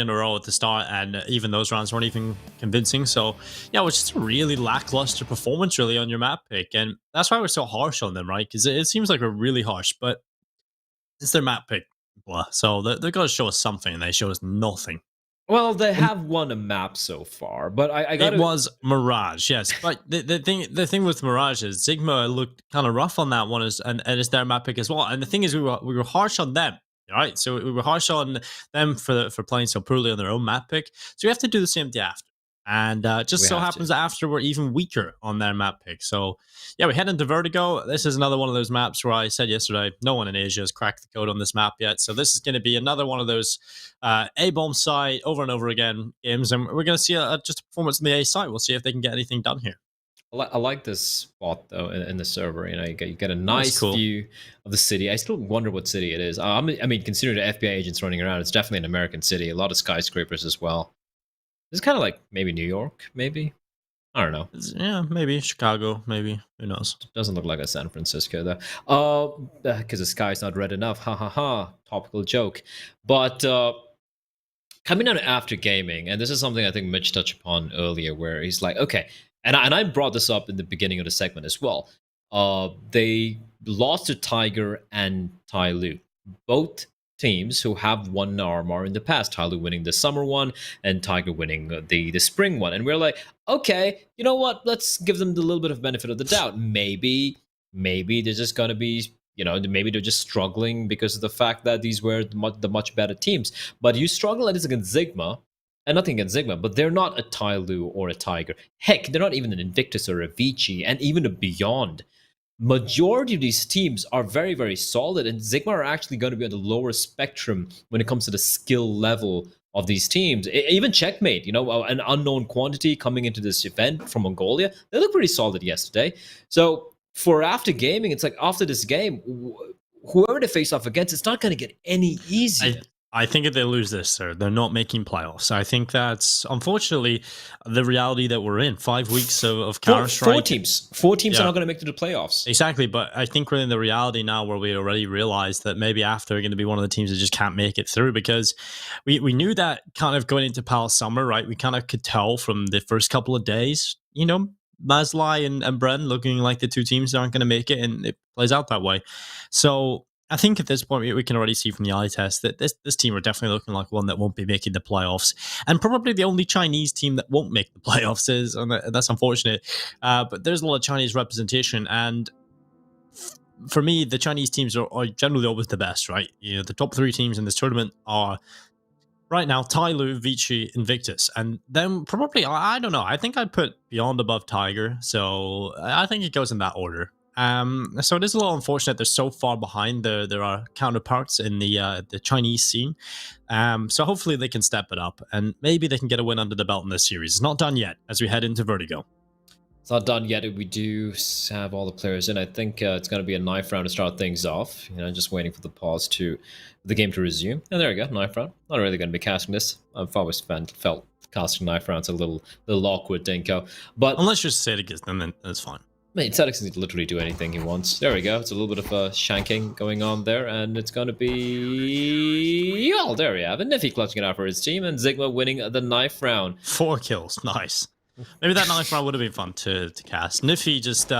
in a row at the start, and even those rounds weren't even convincing. So, yeah, it was just a really lackluster performance, really, on your map pick, and that's why we're so harsh on them, right? Because it seems like we're really harsh, but it's their map pick, blah. So they're going to show us something, and they show us nothing. Well, they have won a map so far, but I got It to. was Mirage, yes, but the thing with Mirage is ZIGMA looked kind of rough on that one, and it's their map pick as well. And the thing is, we were harsh on them, right? So we were harsh on them for playing so poorly on their own map pick. So we have to do the same thing after. And just We so have happens to. that after we're even weaker on their map pick. So yeah, we head into Vertigo. This is another one of those maps where I said yesterday, no one in Asia has cracked the code on this map yet. So this is going to be another one of those A-bomb site over and over again games, and we're going to see just a performance in the A site. We'll see if they can get anything done here. I like this spot though in the server. You know, you get a That's nice cool. view of the city. I still wonder what city it is. I mean, considering the FBI agents running around, it's definitely an American city. A lot of skyscrapers as well. It's kind of like maybe New York, maybe. I don't know. Yeah, maybe Chicago, maybe, who knows. Doesn't look like a San Francisco though. Because the sky's not red enough. Ha ha ha. Topical joke. But coming out after gaming, and this is something I think Mitch touched upon earlier, where he's like, okay, and I brought this up in the beginning of the segment as well. They lost to Tiger and Tai Lu, both teams who have won RMR in the past. Tai Lu winning the summer one, and Tiger winning the spring one. And we're like, okay, you know what? Let's give them the little bit of benefit of the doubt. Maybe they're just gonna be. You know, maybe they're just struggling because of the fact that these were the much better teams. But you struggle at least against ZIGMA, and nothing against ZIGMA, but they're not a Tai Lu or a Tiger. Heck, they're not even an Invictus or a Vici, and even a Beyond. Majority of these teams are very, very solid, and ZIGMA are actually going to be on the lower spectrum when it comes to the skill level of these teams. Even Checkmate, you know, an unknown quantity coming into this event from Mongolia, they look pretty solid yesterday. So for after gaming, it's like after this game, whoever they face off against, it's not going to get any easier. I think if they lose this, sir, they're not making playoffs. I think that's unfortunately the reality that we're in. 5 weeks of Counter-Strike. Four teams are not going to make it to the playoffs. Exactly, but I think we're in the reality now where we already realized that maybe after we're going to be one of the teams that just can't make it through, because we knew that kind of going into Palace Summer, right? We kind of could tell from the first couple of days, you know, Maslai and Bren looking like the two teams that aren't going to make it, and it plays out that way. So I think at this point we can already see from the eye test that this team are definitely looking like one that won't be making the playoffs, and probably the only Chinese team that won't make the playoffs is, and that's unfortunate. But there's a lot of Chinese representation, and for me, the Chinese teams are generally always the best, right? You know, the top three teams in this tournament are right now Tai Lu, Vici, Invictus, and then probably I don't know. I think I'd put Beyond above Tiger, so I think it goes in that order. So it is a little unfortunate they're so far behind their counterparts in the Chinese scene. So hopefully they can step it up, and maybe they can get a win under the belt in this series. It's not done yet as we head into Vertigo. It's not done yet. We do have all the players in. I think it's going to be a knife round to start things off. You know, just waiting for the game to resume. And there we go, knife round. Not really going to be casting this. I've always felt casting knife rounds a little awkward, Dinko. But unless you're Sadicus, then it's fine. I mean, Sadix can literally do anything he wants. There we go. It's a little bit of a shanking going on there, and it's going to be... Oh, there we have it. Niffy clutching it out for his team, and ZIGMA winning the knife round. 4 kills. Nice. Maybe that knife round would have been fun to cast. Niffy just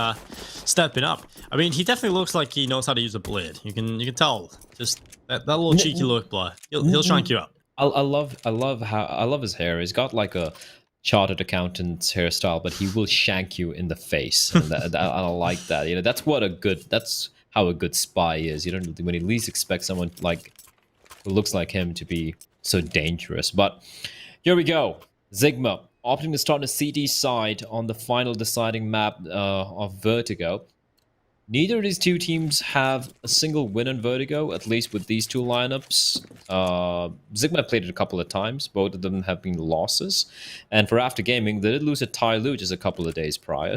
stepping up. I mean, he definitely looks like he knows how to use a blade. You can tell. Just that little cheeky look, blah. He'll shank you up. I love his hair. He's got like a chartered accountant's hairstyle, but he will shank you in the face. And I like that. You know, that's how a good spy is. You don't, when you least expect someone like who looks like him to be so dangerous. But here we go. ZIGMA opting to start on the CD side on the final deciding map of Vertigo. Neither of these two teams have a single win on Vertigo, at least with these two lineups. ZIGMA played it a couple of times. Both of them have been losses. And for After Gaming, they did lose to Tai Lu just a couple of days prior,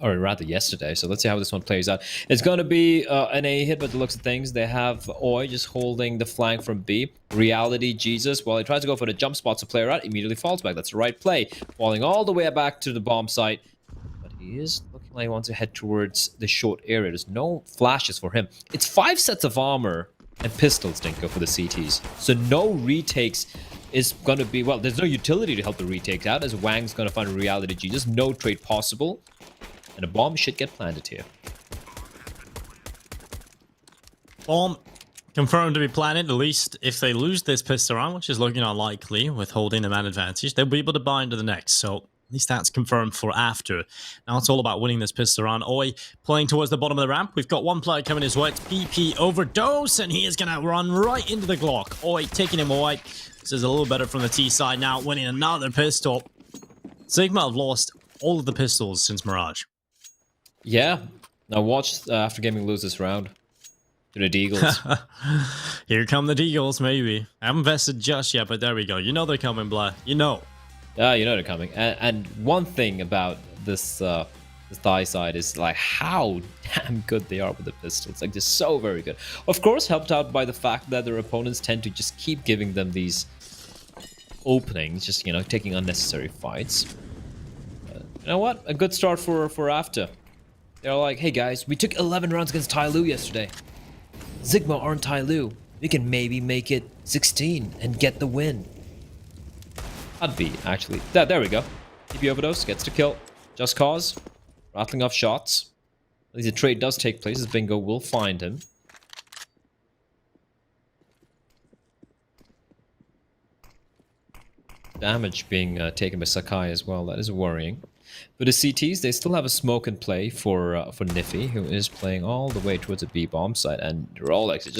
or rather yesterday. So let's see how this one plays out. It's going to be an A hit by the looks of things. They have Oi just holding the flank from B. Reality Jesus, while he tries to go for the jump spots to play out, immediately falls back. That's the right play. Falling all the way back to the bomb site. But he is looking like he wants to head towards the short area. There's no flashes for him. It's 5 sets of armor and pistols, Dinko, for the CTs. So no retakes is going to be... Well, there's no utility to help the retakes out, as Wang's going to find a reality G. Just no trade possible. And a bomb should get planted here. Bomb confirmed to be planted. At least if they lose this pistol round, which is looking unlikely with holding the man advantage, they'll be able to buy into the next. So at least that's confirmed for after. Now it's all about winning this pistol round. Oi playing towards the bottom of the ramp. We've got one player coming his way. It's PP Overdose, and he is going to run right into the Glock. Oi taking him away. This is a little better from the T side now, winning another pistol. ZIGMA have lost all of the pistols since Mirage. Yeah. Now watch After Gaming lose this round. To the Deagles. Here come the Deagles, maybe. I haven't vested just yet, but there we go. You know they're coming, Blah. You know. Yeah, you know they're coming. And one thing about this this Thai side is like how damn good they are with the pistols. Like they're so very good. Of course, helped out by the fact that their opponents tend to just keep giving them these openings, just, you know, taking unnecessary fights. You know what? A good start for After. They're like, hey guys, we took 11 rounds against Tai Lu yesterday. ZIGMA aren't Tai Lu. We can maybe make it 16 and get the win. I'd be, actually. There we go. TP Overdose gets the kill. Just Cause. Rattling off shots. At least the trade does take place, as Bingo will find him. Damage being taken by Sakai as well. That is worrying. But the CTs, they still have a smoke and play for Niffy, who is playing all the way towards the B bomb site, and Rolex is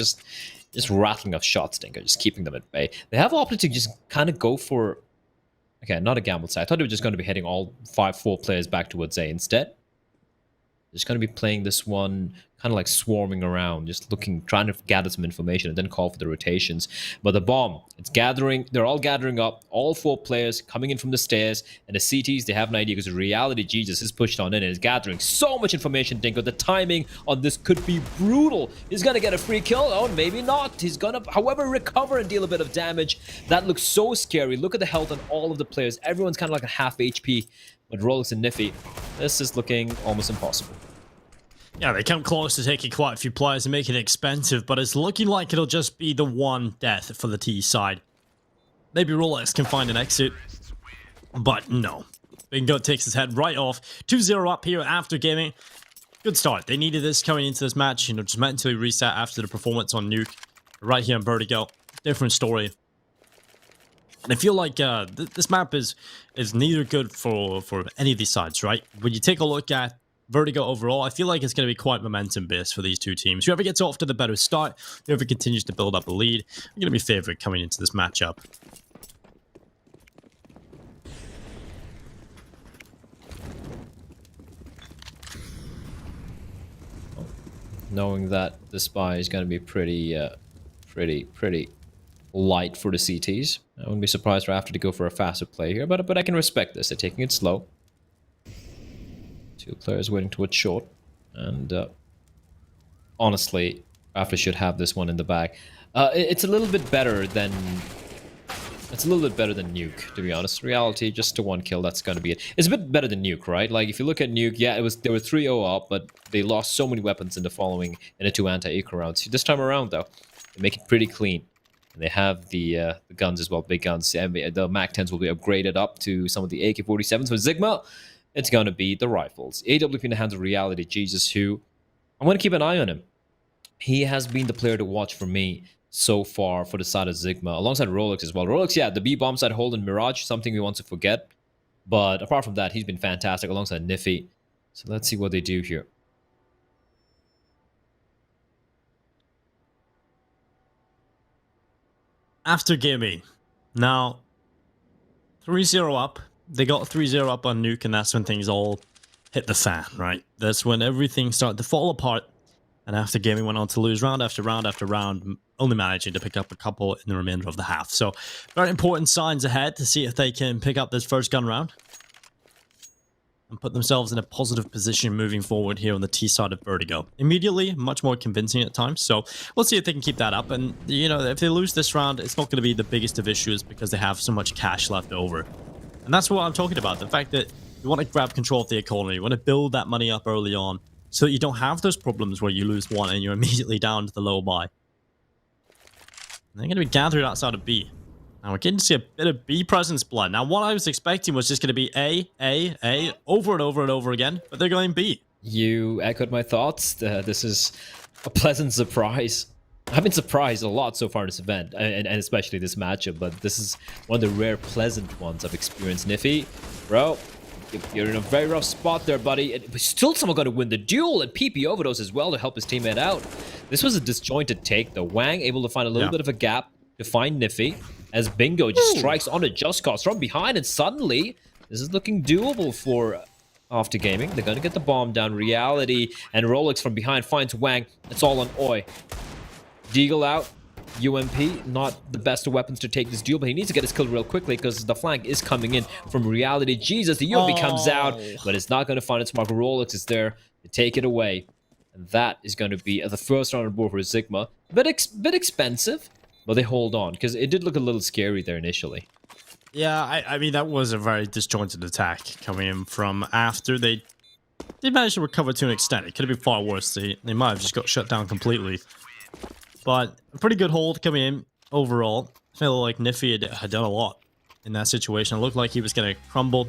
just rattling off shots, Dingo, just keeping them at bay. They have opted to just kind of go for, okay, not a gamble side. I thought they were just going to be heading all 4 players back towards A. Instead, they're just going to be playing this one kind of like swarming around, just looking, trying to gather some information and then call for the rotations. But the bomb, it's gathering, they're all gathering up, all 4 players coming in from the stairs, and the CTs, they have an idea because the reality Jesus is pushed on in and is gathering so much information, Dinko. The timing on this could be brutal. He's going to get a free kill. Oh, maybe not. He's going to, however, recover and deal a bit of damage. That looks so scary. Look at the health on all of the players. Everyone's kind of like a half HP. But Rolex and Niffy, this is looking almost impossible. Yeah, they come close to taking quite a few players and making it expensive, but it's looking like it'll just be the one death for the T side. Maybe Rolex can find an exit, but no. Bingo takes his head right off. 2-0 up here after gaming. Good start. They needed this coming into this match, you know, just mentally reset after the performance on Nuke. Right here in Vertigo. Different story. And I feel like this map is neither good for any of these sides, right? When you take a look at Vertigo overall, I feel like it's going to be quite momentum-based for these two teams. Whoever gets off to the better start, whoever continues to build up a lead, are going to be favored coming into this matchup. Knowing that the spy is going to be pretty light for the CTs. I wouldn't be surprised for After to go for a faster play here, but I can respect this. They're taking it slow. 2 players waiting towards short, and honestly, After should have this one in the bag. It's a little bit better than Nuke, to be honest. Reality, just to 1 kill, that's going to be it. It's a bit better than Nuke, right? Like if you look at Nuke, yeah, they were 3-0 up, but they lost so many weapons in the 2 anti-eco rounds. This time around, though, they make it pretty clean. And they have the guns as well, big guns. The MAC-10s will be upgraded up to some of the AK-47s. For ZIGMA, it's going to be the rifles. AWP in the hands of Reality Jesus, who I'm going to keep an eye on him. He has been the player to watch for me so far for the side of ZIGMA, alongside Rolex as well. Rolex, yeah, the B-bomb side hold in Mirage, something we want to forget. But apart from that, he's been fantastic alongside Niffy. So let's see what they do here. After gaming. Now, 3-0 up. They got 3-0 up on Nuke, and that's when things all hit the fan, right? That's when everything started to fall apart. And After gaming went on to lose round after round after round, only managing to pick up a couple in the remainder of the half. So, very important signs ahead to see if they can pick up this first gun round and put themselves in a positive position moving forward here on the T side of Vertigo. Immediately, much more convincing at times. So, we'll see if they can keep that up. And, you know, if they lose this round, it's not going to be the biggest of issues because they have so much cash left over. And that's what I'm talking about. The fact that you want to grab control of the economy. You want to build that money up early on, so that you don't have those problems where you lose one and you're immediately down to the low buy. They're going to be gathered outside of B. Now we're getting to see a bit of B presence blood. Now what I was expecting was just going to be A, over and over and over again, but they're going B. You echoed my thoughts. This is a pleasant surprise. I've been surprised a lot so far in this event, and especially this matchup, but this is one of the rare pleasant ones I've experienced. Nifty, bro, you're in a very rough spot there, buddy. And still someone got to win the duel, and PP overdose as well to help his teammate out. This was a disjointed take, though. Wang able to find a little bit of a gap to find Nifty, as Bingo just strikes onto Just Cause from behind, and suddenly this is looking doable for After Gaming. They're going to get the bomb down. Reality and Rolex from behind finds Wang. It's all on Oi. Deagle out. UMP, not the best of weapons to take this duel, but he needs to get his kill real quickly because the flank is coming in from Reality. Jesus, the UMP comes out, but it's not going to find its mark. Rolex is there to take it away. And that is going to be the first round on board for ZIGMA. Bit expensive, but they hold on because it did look a little scary there initially. Yeah, I mean, that was a very disjointed attack coming in from after. They managed to recover to an extent. It could have been far worse. They might have just got shut down completely. But a pretty good hold coming in overall. I feel like Nifty had done a lot in that situation. It looked like he was going to crumble.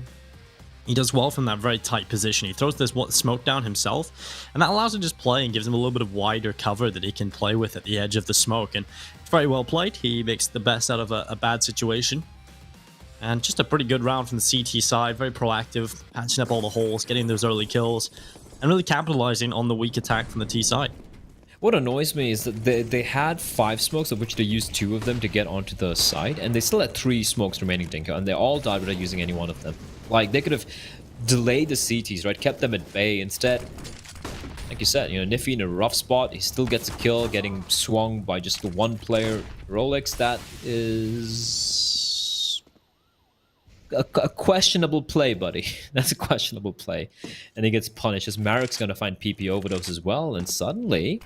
He does well from that very tight position. He throws this smoke down himself, and that allows him to just play and gives him a little bit of wider cover that he can play with at the edge of the smoke. And it's very well played. He makes the best out of a bad situation. And just a pretty good round from the CT side. Very proactive, patching up all the holes, getting those early kills, and really capitalizing on the weak attack from the T side. What annoys me is that they had 5 smokes, of which they used 2 of them to get onto the side, and they still had 3 smokes remaining, Dinko, and they all died without using any one of them. Like, they could have delayed the CTs, right? Kept them at bay. Instead, like you said, you know, Nifty in a rough spot. He still gets a kill, getting swung by just the one player. Rolex, that is a questionable play, buddy. That's a questionable play. And he gets punished as Marek's going to find PP overdose as well, and suddenly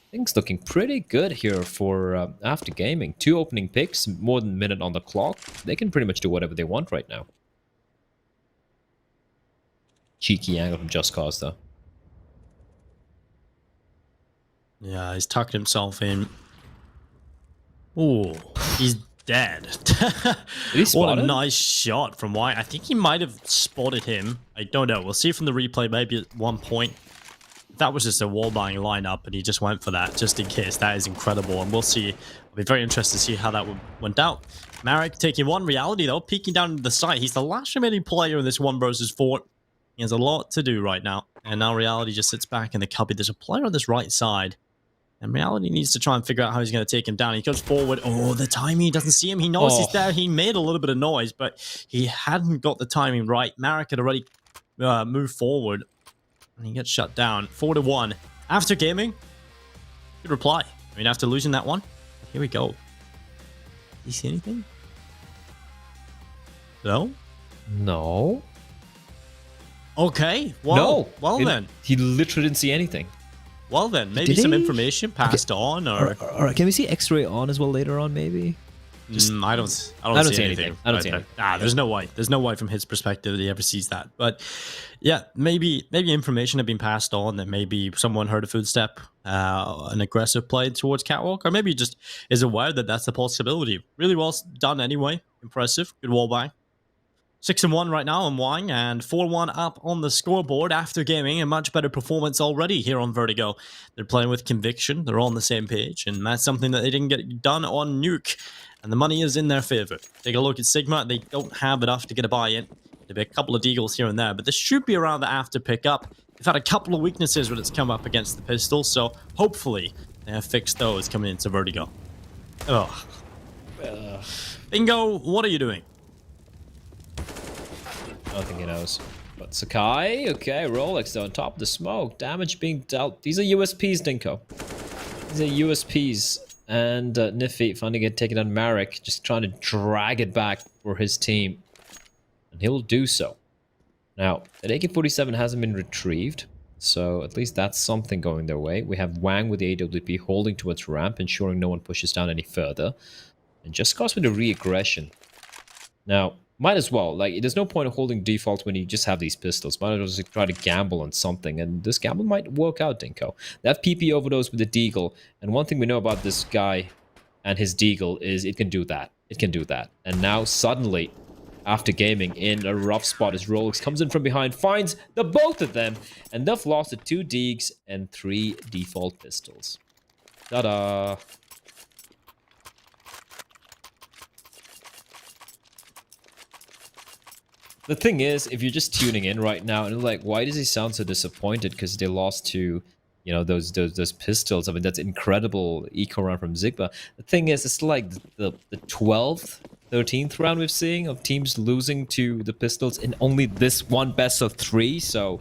things looking pretty good here for After Gaming. 2 opening picks, more than a minute on the clock. They can pretty much do whatever they want right now. Cheeky angle from Just Cause, though. Yeah, he's tucked himself in. Ooh, he's dead. What a nice shot from White. I think he might have spotted him. I don't know. We'll see from the replay maybe at one point. That was just a wall-buying lineup, and he just went for that just in case. That is incredible, and we'll see. I'll be very interested to see how that went out. Marek taking one. Reality, though, peeking down into the site. He's the last remaining player in this 1 versus 4. He has a lot to do right now, and now Reality just sits back in the cubby. There's a player on this right side, and Reality needs to try and figure out how he's going to take him down. He goes forward. Oh, the timing. He doesn't see him. He knows he's there. He made a little bit of noise, but he hadn't got the timing right. Marek had already moved forward, and he gets shut down. 4-1. After Gaming, good reply. I mean, after losing that one, here we go. Did you see anything? No? No. Okay. Well, no. Well, then. He literally didn't see anything. Well, then. Maybe some information passed on, or... All right, can we see X-ray on as well later on, maybe? I don't see anything. I don't see anything. There's no way. There's no way from his perspective that he ever sees that. But yeah, maybe information had been passed on that maybe someone heard a footstep, an aggressive play towards Catwalk, or maybe just is aware that that's a possibility. Really well done anyway. Impressive. Good wall bang. 6-1 right now on Wang, and 4-1 up on the scoreboard. After Gaming, a much better performance already here on Vertigo. They're playing with conviction. They're all on the same page, and that's something that they didn't get done on Nuke. And the money is in their favor. Take a look at Sigma. They don't have enough to get a buy-in. There'll be a couple of deagles here and there, but this should be around the after pickup. They've had a couple of weaknesses when it's come up against the pistol, so hopefully they have fixed those coming into Vertigo. Ugh. Bingo, what are you doing? I don't think he knows. But Sakai, okay, Rolex though on top of the smoke. Damage being dealt. These are USPs, Dinko. These are USPs. And Nifty finally get taken on Marek, just trying to drag it back for his team. And he'll do so. Now, an AK-47 hasn't been retrieved, so at least that's something going their way. We have Wang with the AWP holding towards ramp, ensuring no one pushes down any further. And Just Cause with the re-aggression. Now, might as well. Like, there's no point of holding default when you just have these pistols. Might as well just try to gamble on something. And this gamble might work out, Dinko. They have PP overdose with the deagle. And one thing we know about this guy, and his deagle is it can do that. It can do that. And now suddenly, after gaming in a rough spot, as Rolex comes in from behind, finds the both of them, and they've lost to 2 deags and 3 default pistols. Ta-da! The thing is, if you're just tuning in right now and you're like, why does he sound so disappointed because they lost to, you know, those pistols? I mean, that's incredible eco round from ZIGMA. The thing is, it's like the 12th, 13th round we're seeing of teams losing to the pistols in only this one best of 3. So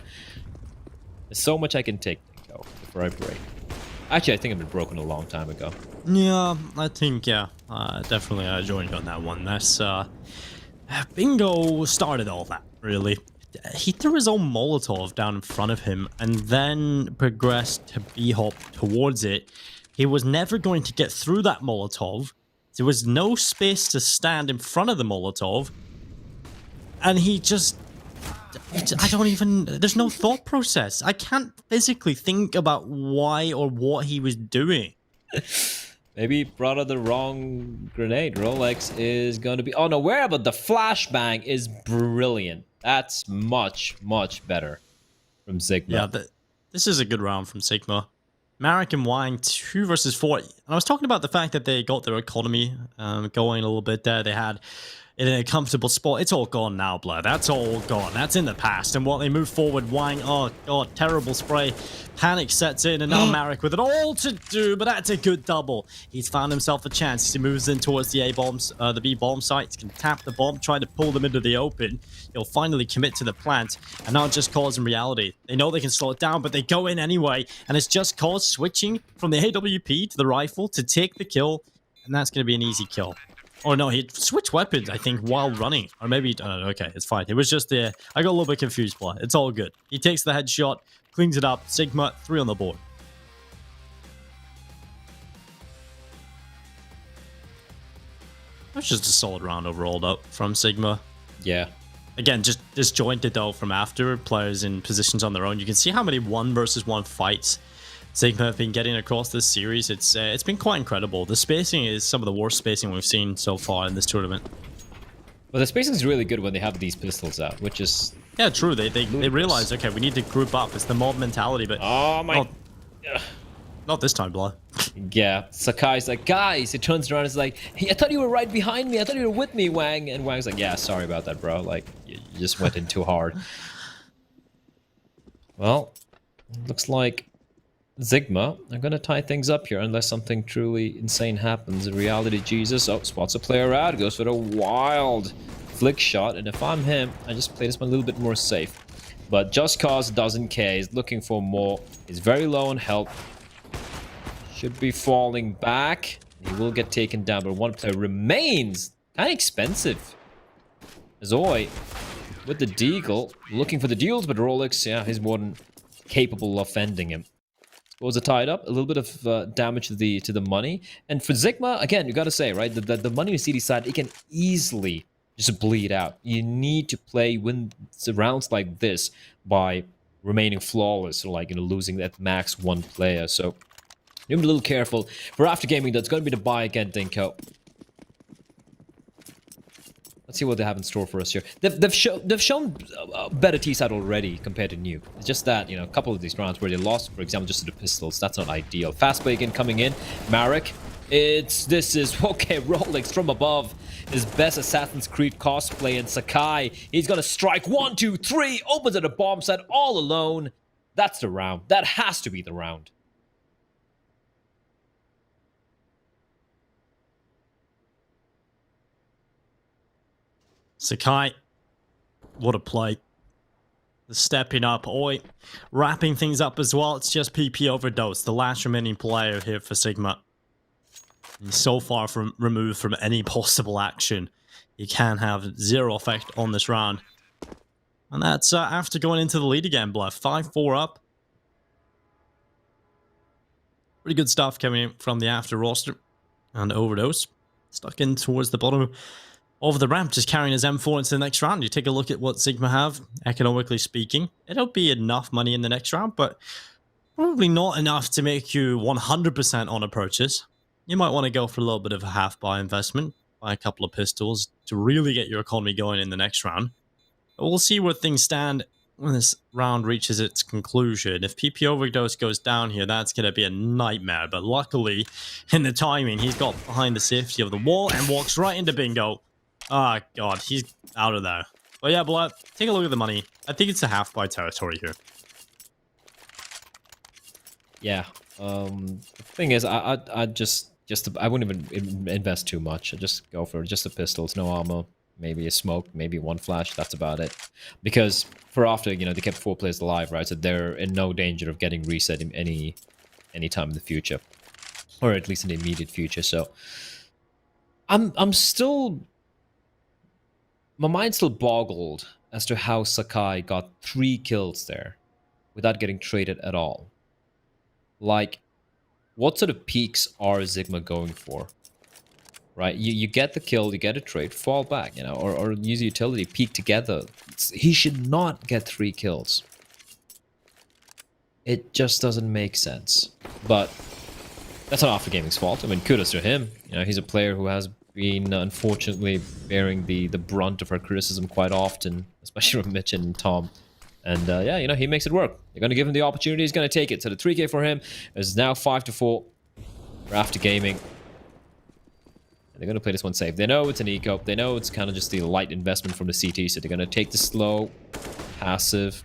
there's so much I can take, Dinko, before I break. Actually, I think I've been broken a long time ago. Yeah, I think, yeah. Definitely I joined on that one. That's, Bingo started all that, really. He threw his own Molotov down in front of him and then progressed to B-hop towards it. He was never going to get through that Molotov. There was no space to stand in front of the Molotov. And he just... I don't even... There's no thought process. I can't physically think about why or what he was doing. Maybe he brought out the wrong grenade. Rolex is going to be unaware, but the flashbang is brilliant. That's much, much better from ZIGMA. Yeah, this is a good round from ZIGMA. Marek and Wang, 2 versus 4. And I was talking about the fact that they got their economy going a little bit there. They had it in a comfortable spot. It's all gone now, Blair. That's all gone. That's in the past. And while they move forward, Wang, oh god, terrible spray. Panic sets in, and now Marek with it all to do, but that's a good double. He's found himself a chance as he moves in towards the A-bombs, the B-bomb sites. Can tap the bomb, try to pull them into the open. He'll finally commit to the plant, and not just Cause in reality. They know they can slow it down, but they go in anyway, and it's just Cause switching from the AWP to the rifle to take the kill, and that's going to be an easy kill. Oh no, he switched weapons, I think, while running. Or maybe, okay, it's fine. It was just the... I got a little bit confused, but it's all good. He takes the headshot, cleans it up. ZIGMA, 3 on the board. That's just a solid round overall, though, from ZIGMA. Yeah. Again, just disjointed, though, from after. Players in positions on their own. You can see how many 1 versus 1 fights ZIGMA have been getting across this series. It's been quite incredible. The spacing is some of the worst spacing we've seen so far in this tournament. Well, the spacing is really good when they have these pistols out, which is... Yeah, true. They realize, okay, we need to group up. It's the mob mentality, but... Oh, my... Not this time, Blah. Yeah, Sakai's like, guys, he turns around and is like, hey, I thought you were right behind me. I thought you were with me, Wang. And Wang's like, yeah, sorry about that, bro. Like, you just went in too hard. Well, looks like ZIGMA are going to tie things up here unless something truly insane happens. In reality, Jesus, spots a player out, goes for a wild flick shot, and if I'm him, I just play this one a little bit more safe. But Just Cause doesn't care, he's looking for more, he's very low on health, should be falling back, he will get taken down, but one player remains. Kind of expensive. Zoe with the deagle, looking for the deals, but Rolex, yeah, he's more than capable of fending him. Was it tied up? A little bit of damage to the money. And for ZIGMA, again, you got to say, right, the money on CD side, it can easily just bleed out. You need to win rounds like this by remaining flawless, or like, you know, losing at max 1 player. So be a little careful. For after gaming, that's going to be the buy again, Dinko. Let's see what they have in store for us here. They've shown better T-side already compared to Nuke. It's just that, you know, a couple of these rounds where they lost, for example, just to the pistols. That's not ideal. Fast play again coming in. Marek. This is, okay, Rolex from above. His best Assassin's Creed cosplay, and Sakai. He's gonna strike 1, 2, 3. Opens at a bomb set all alone. That's the round. That has to be the round. Sakai, what a play. The stepping up, Oi, wrapping things up as well. It's just PP overdose, the last remaining player here for ZIGMA. He's so far removed from any possible action. He can have 0 effect on this round. And that's after going into the lead again, Bluff. 5-4 up. Pretty good stuff coming in from the after roster. And overdose. Stuck in towards the bottom of the ramp, just carrying his M4 into the next round. You take a look at what ZIGMA have, economically speaking. It'll be enough money in the next round, but probably not enough to make you 100% on a purchase. you might want to go for a little bit of a half-buy investment, buy a couple of pistols to really get your economy going in the next round. But we'll see where things stand when this round reaches its conclusion. If PP Overdose goes down here, that's going to be a nightmare. But luckily, in the timing, he's got behind the safety of the wall and walks right into bingo. Ah, God, he's out of there. But yeah, Blood, take a look at the money. I think it's a half-buy territory here. Yeah. The thing is, I just I wouldn't even invest too much. I just go for just the pistols, no armor, maybe a smoke, maybe one flash. That's about it. Because for after, they kept 4 players alive, right? So they're in no danger of getting reset in any time in the future, or at least in the immediate future. So I'm still, my mind's still boggled as to how Sakai got 3 kills there without getting traded at all. Like, what sort of peaks are ZIGMA going for? Right? You get the kill, you get a trade, fall back, or use a utility, peek together. He should not get 3 kills. It just doesn't make sense. But that's not After Gaming's fault. I mean, kudos to him. He's a player who has been, unfortunately, bearing the brunt of our criticism quite often, especially from Mitch and Tom. And yeah, he makes it work. You're going to give him the opportunity, he's going to take it. So the 3K for him is now 5-4 for After Gaming. And they're going to play this one safe. They know it's an eco. They know it's kind of just the light investment from the CT. So they're going to take the slow, passive,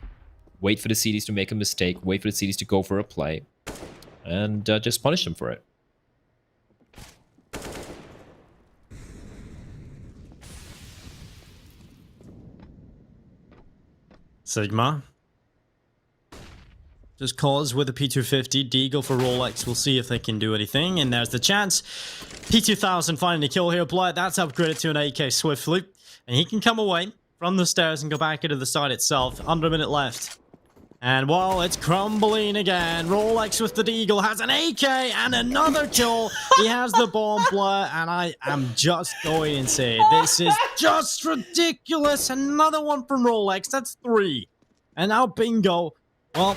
wait for the CDs to make a mistake, wait for the CDs to go for a play, and just punish them for it. ZIGMA. Just cause with a P250. Deagle for Rolex. We'll see if they can do anything. And there's the chance. P2000 finding a kill here. Blight, that's upgraded to an AK swiftly. And he can come away from the stairs and go back into the side itself. Under a minute left. And while it's crumbling again, Rolex with the Deagle has an AK and another kill. He has the bomb blur, and I am just going insane. This is just ridiculous. Another one from Rolex. That's 3. And now bingo. Well,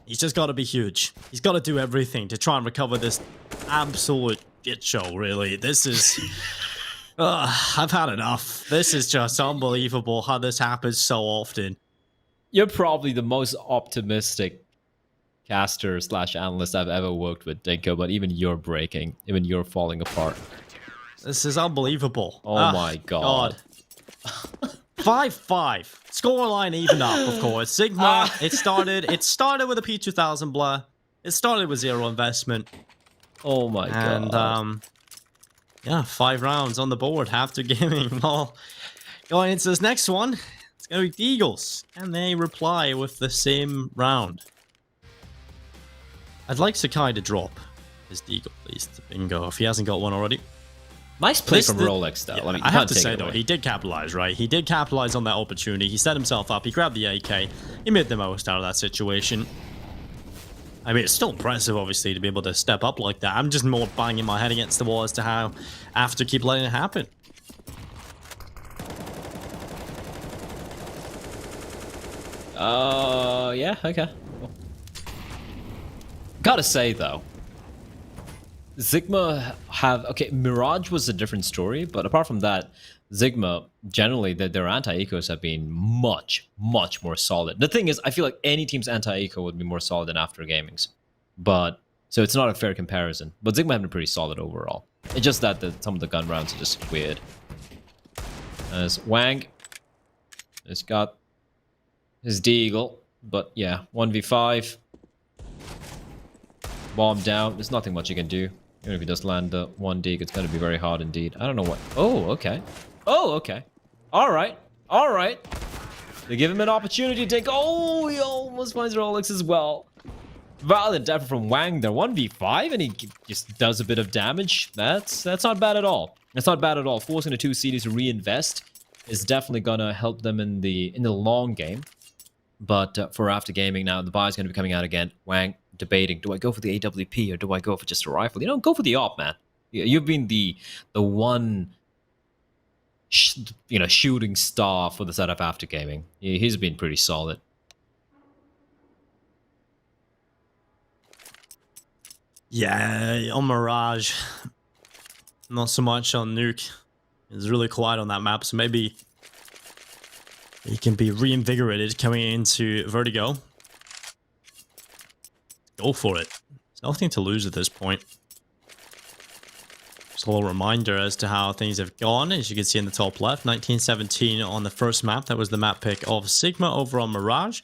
he's just got to be huge. He's got to do everything to try and recover this absolute shit show, really. This is... I've had enough. This is just unbelievable how this happens so often. You're probably the most optimistic caster / analyst I've ever worked with, Dinko, but even you're breaking. Even you're falling apart. This is unbelievable. Oh my god. 5-5. Scoreline even up, of course. ZIGMA, it started with a P2000 blur. It started with 0 investment. Oh my god. And, yeah, 5 rounds on the board. After Gaming. Well, going into this next one, it's going to be Eagles, and they reply with the same round. I'd like Sakai to drop his Deagle, please, to bingo, if he hasn't got one already. Nice play from Rolex, though. Yeah, I have to say, though, he did capitalize, right? He did capitalize on that opportunity. He set himself up. He grabbed the AK. He made the most out of that situation. I mean, it's still impressive, obviously, to be able to step up like that. I'm just more banging my head against the wall as to how After keep letting it happen. Yeah, okay. Cool. Gotta say, though, ZIGMA have... Okay, Mirage was a different story, but apart from that, ZIGMA, generally, their anti-ecos have been much, much more solid. The thing is, I feel like any team's anti-eco would be more solid than After Gaming's. But, so it's not a fair comparison. But ZIGMA have been pretty solid overall. It's just that some of the gun rounds are just weird. As Wang has got his Deagle, but yeah, 1v5. Bomb down. There's nothing much you can do. Even if he does land the 1 dig, it's going to be very hard indeed. I don't know what... Oh, okay. Oh, okay. All right. All right. They give him an opportunity to take... Oh, he almost finds Rolex as well. Valiant effort from Wang there. 1v5, and he just does a bit of damage. That's not bad at all. That's not bad at all. Forcing the 2 CDs to reinvest is definitely going to help them in the long game. But for After Gaming now, the buy is going to be coming out again. Wang debating, do I go for the AWP or do I go for just a rifle? Go for the op, man. You've been the one shooting star for the setup After Gaming. He's been pretty solid. Yeah, on Mirage, not so much on Nuke. It's really quiet on that map, so maybe he can be reinvigorated coming into Vertigo. Go for it. There's nothing to lose at this point. Just a little reminder as to how things have gone. As you can see in the top left, 1917 on the first map. That was the map pick of ZIGMA over on Mirage.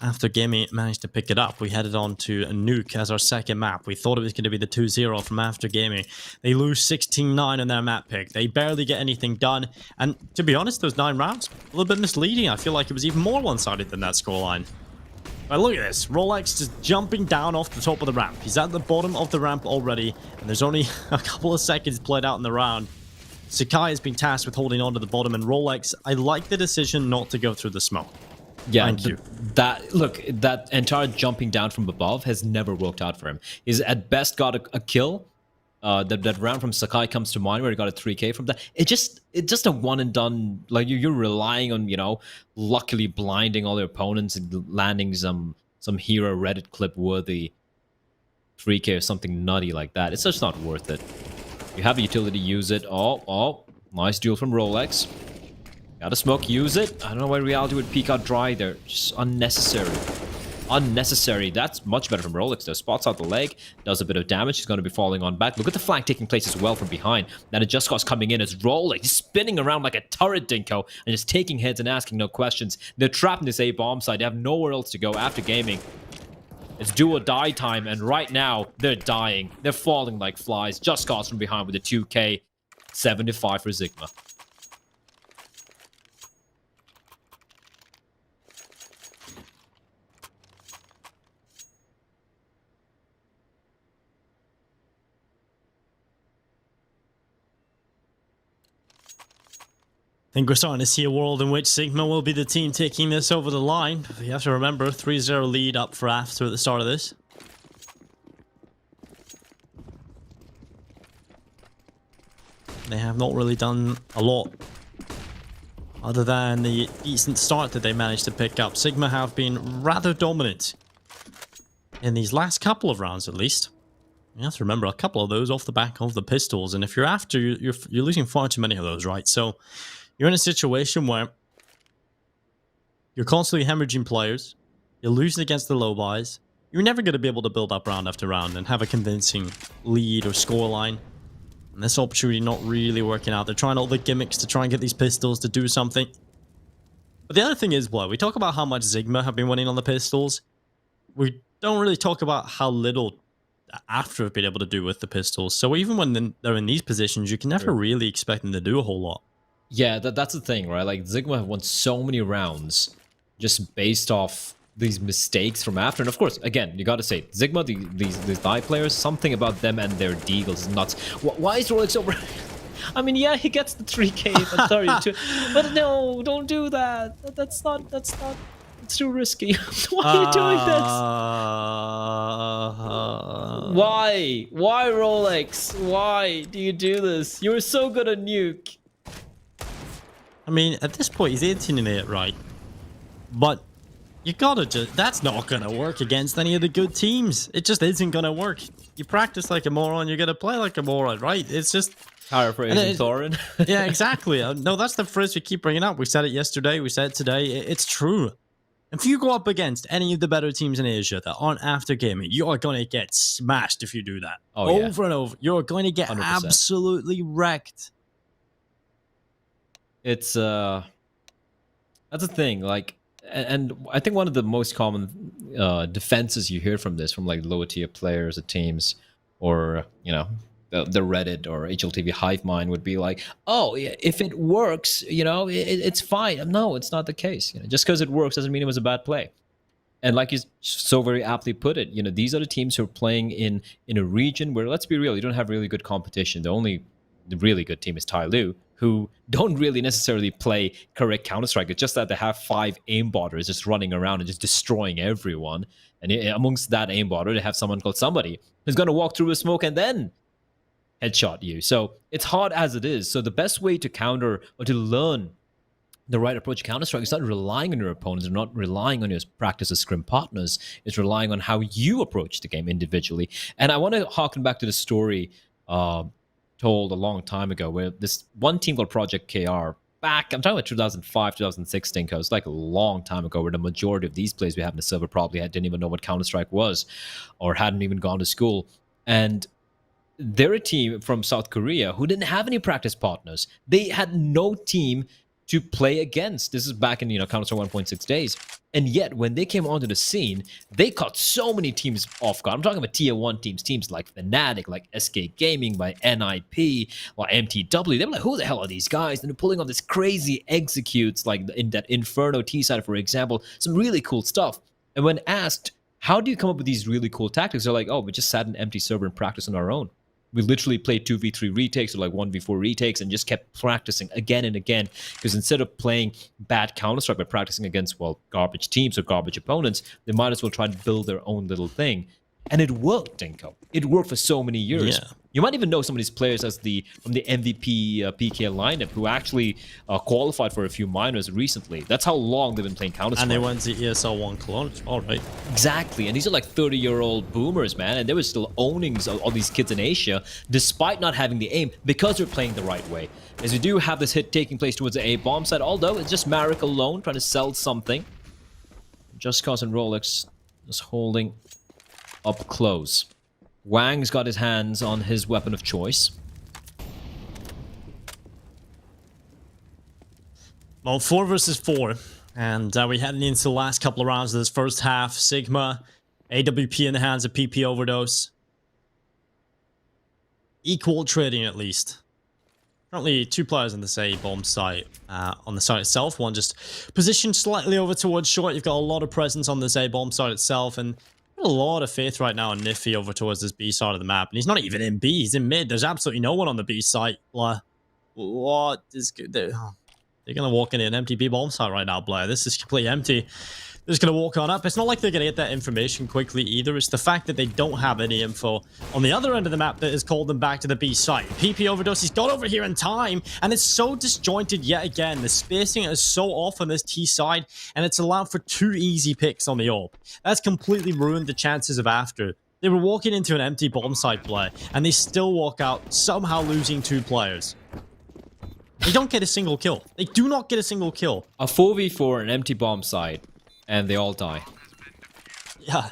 After Gaming managed to pick it up, we headed on to Nuke as our second map. We thought it was going to be the 2-0 from After Gaming. They lose 16-9 on their map pick. They barely get anything done. And to be honest, those 9 rounds, a little bit misleading. I feel like it was even more one-sided than that scoreline. But look at this. Rolex just jumping down off the top of the ramp. He's at the bottom of the ramp already, and there's only a couple of seconds played out in the round. Sakai has been tasked with holding on to the bottom, and Rolex, I like the decision not to go through the smoke. Yeah, Thank you. That entire jumping down from above has never worked out for him. He's at best got a kill. That round from Sakai comes to mind where he got a 3K from that. It's just a one and done. Like you're relying on, luckily blinding all your opponents and landing some hero Reddit clip worthy 3K or something nutty like that. It's just not worth it. You have a utility, use it. Oh, nice duel from Rolex. Got a smoke, use it. I don't know why Reality would peek out dry there. Just unnecessary. Unnecessary. That's much better from Rolex though. Spots out the leg, does a bit of damage. He's going to be falling on back. Look at the flank taking place as well from behind. Then it just got coming in as Rolex. He's spinning around like a turret dinko and just taking heads and asking no questions. They're trapped in this A bomb side. They have nowhere else to go after Gaming. It's do or die time, and right now they're dying. They're falling like flies. Just Cause from behind with a 2K. 75 for ZIGMA. I think we're starting to see a world in which ZIGMA will be the team taking this over the line. You have to remember, 3-0 lead up for After at the start of this. They have not really done a lot other than the decent start that they managed to pick up. ZIGMA have been rather dominant in these last couple of rounds, at least. You have to remember, a couple of those off the back of the pistols, and if you're After, you're losing far too many of those, right? So you're in a situation where you're constantly hemorrhaging players, you're losing against the low buys, you're never going to be able to build up round after round and have a convincing lead or scoreline. And this opportunity not really working out. They're trying all the gimmicks to try and get these pistols to do something. But the other thing is, we talk about how much ZIGMA have been winning on the pistols. We don't really talk about how little After have been able to do with the pistols. So even when they're in these positions, you can never really expect them to do a whole lot. Yeah, that's the thing, right? Like, ZIGMA have won so many rounds just based off these mistakes from After. And of course, again, you got to say, ZIGMA, these die players, something about them and their deagles is nuts. Why is Rolex over? I mean, yeah, he gets the 3K and 32, but no, don't do that. That's not. It's too risky. Why are you doing this? Why, Rolex? Why do you do this? You were so good at Nuke. I mean, at this point, he's 18-8, right? But you gotta just... That's not gonna work against any of the good teams. It just isn't gonna work. You practice like a moron, you're gonna play like a moron, right? It's just... Paraphrasing Thorin. Yeah, exactly. No, that's the phrase we keep bringing up. We said it yesterday, we said it today. It's true. If you go up against any of the better teams in Asia that aren't After Gaming, you are going to get smashed if you do that. Over and over. You're going to get 100%. Absolutely wrecked. It's that's the thing, like, and I think one of the most common defenses you hear from this, from like lower tier players at teams, or the Reddit or HLTV hive mind, would be like, oh, if it works, it's fine. No, it's not the case. Just because it works doesn't mean it was a bad play. And like you so very aptly put it, these are the teams who are playing in a region where, let's be real, you don't have really good competition. The really good team is Tyloo, who don't really necessarily play correct Counter-Strike. It's just that they have 5 aimbotters just running around and just destroying everyone. And amongst that aimbotter, they have someone called Somebody who's going to walk through a smoke and then headshot you. So it's hard as it is. So the best way to counter or to learn the right approach to Counter-Strike is not relying on your opponents, or not relying on your practice as scrim partners. It's relying on how you approach the game individually. And I want to harken back to the story told a long time ago, where this one team called Project KR, back, I'm talking about 2005, 2016, because it's like a long time ago, where the majority of these players we have in the server probably didn't even know what Counter-Strike was, or hadn't even gone to school. And they're a team from South Korea who didn't have any practice partners. They had no team to play against. This is back in Counter-Strike 1.6 days. And yet, when they came onto the scene, they caught so many teams off guard. I'm talking about tier 1 teams like Fnatic, like SK Gaming, by NIP, or MTW. They were like, who the hell are these guys? And they're pulling on this crazy executes, like in that Inferno T-side, for example. Some really cool stuff. And when asked, how do you come up with these really cool tactics? They're like, oh, we just sat in an empty server and practiced on our own. We literally played 2v3 retakes or like 1v4 retakes and just kept practicing again and again. Because instead of playing bad Counter-Strike by practicing against, well, garbage teams or garbage opponents, they might as well try to build their own little thing. And it worked, Dinko. It worked for so many years. Yeah. You might even know some of these players as from the MVP PK lineup, who actually qualified for a few minors recently. That's how long they've been playing Counter-Strike. And they went to ESL 1 Cologne. All right. Exactly. And these are like 30-year-old boomers, man. And they were still owning all these kids in Asia, despite not having the aim, because they're playing the right way. As we do have this hit taking place towards the A bomb side, although it's just Marek alone trying to sell something. Just Cause and Rolex is holding up close. Wang's got his hands on his weapon of choice. Well, 4 versus 4. And we're heading into the last couple of rounds of this first half. ZIGMA, AWP in the hands of PP Overdose. Equal trading, at least. Currently, 2 players on this A bomb site. On the site itself, one just positioned slightly over towards short. You've got a lot of presence on this A bomb site itself, and a lot of faith right now in Niffy over towards this B side of the map. And he's not even in B, he's in mid. There's absolutely no one on the B site. What is good? They're going to walk into an empty B bomb site right now, Blair. This is completely empty. They're just going to walk on up. It's not like they're going to get that information quickly either. It's the fact that they don't have any info on the other end of the map that has called them back to the B site. PP Overdose, he's got over here in time, and it's so disjointed yet again. The spacing is so off on this T side, and it's allowed for 2 easy picks on the AWP. That's completely ruined the chances of after. They were walking into an empty bomb site play, and they still walk out, somehow losing 2 players. They don't get a single kill. They do not get a single kill. A 4v4, an empty bomb site, and they all die. Yeah,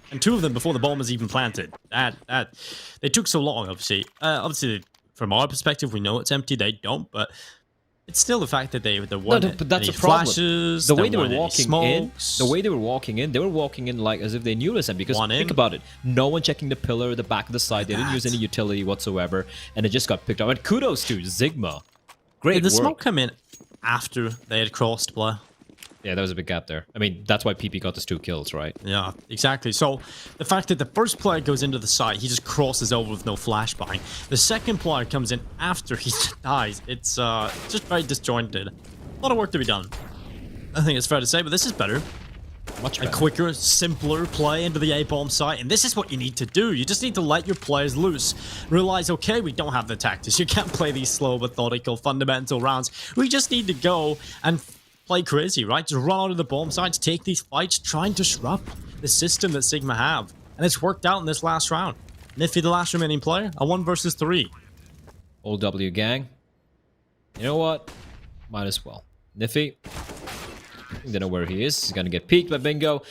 and 2 of them before the bomb was even planted. They took so long, obviously. Obviously, from our perspective, we know it's empty. They don't, but it's still the fact that there weren't but that's any a problem. flashes. The way they were walking in, they were walking in like as if they knew this. And because think about it, no one checking the pillar, the back of the side. They didn't use any utility whatsoever, and it just got picked up. And kudos to ZIGMA. Great Did the work. smoke come in after they had crossed, Blair? Yeah, there was a big gap there. I mean, that's why PP got his 2 kills, right? Yeah, exactly. So the fact that the first player goes into the site, he just crosses over with no flashbang. The second player comes in after he dies. It's just very disjointed. A lot of work to be done. I think it's fair to say, but this is better. Much better. A quicker, simpler play into the A-bomb site, and this is what you need to do. You just need to let your players loose. Realize, okay, we don't have the tactics. You can't play these slow, methodical, fundamental rounds. We just need to go and play crazy, right? Just run out of the bomb sites, take these fights, try and disrupt the system that ZIGMA have. And it's worked out in this last round. Niffy, the last remaining player, a 1 versus 3. Old W gang. You know what? Might as well. Niffy. They know where he is. He's gonna get peeked by Bingo.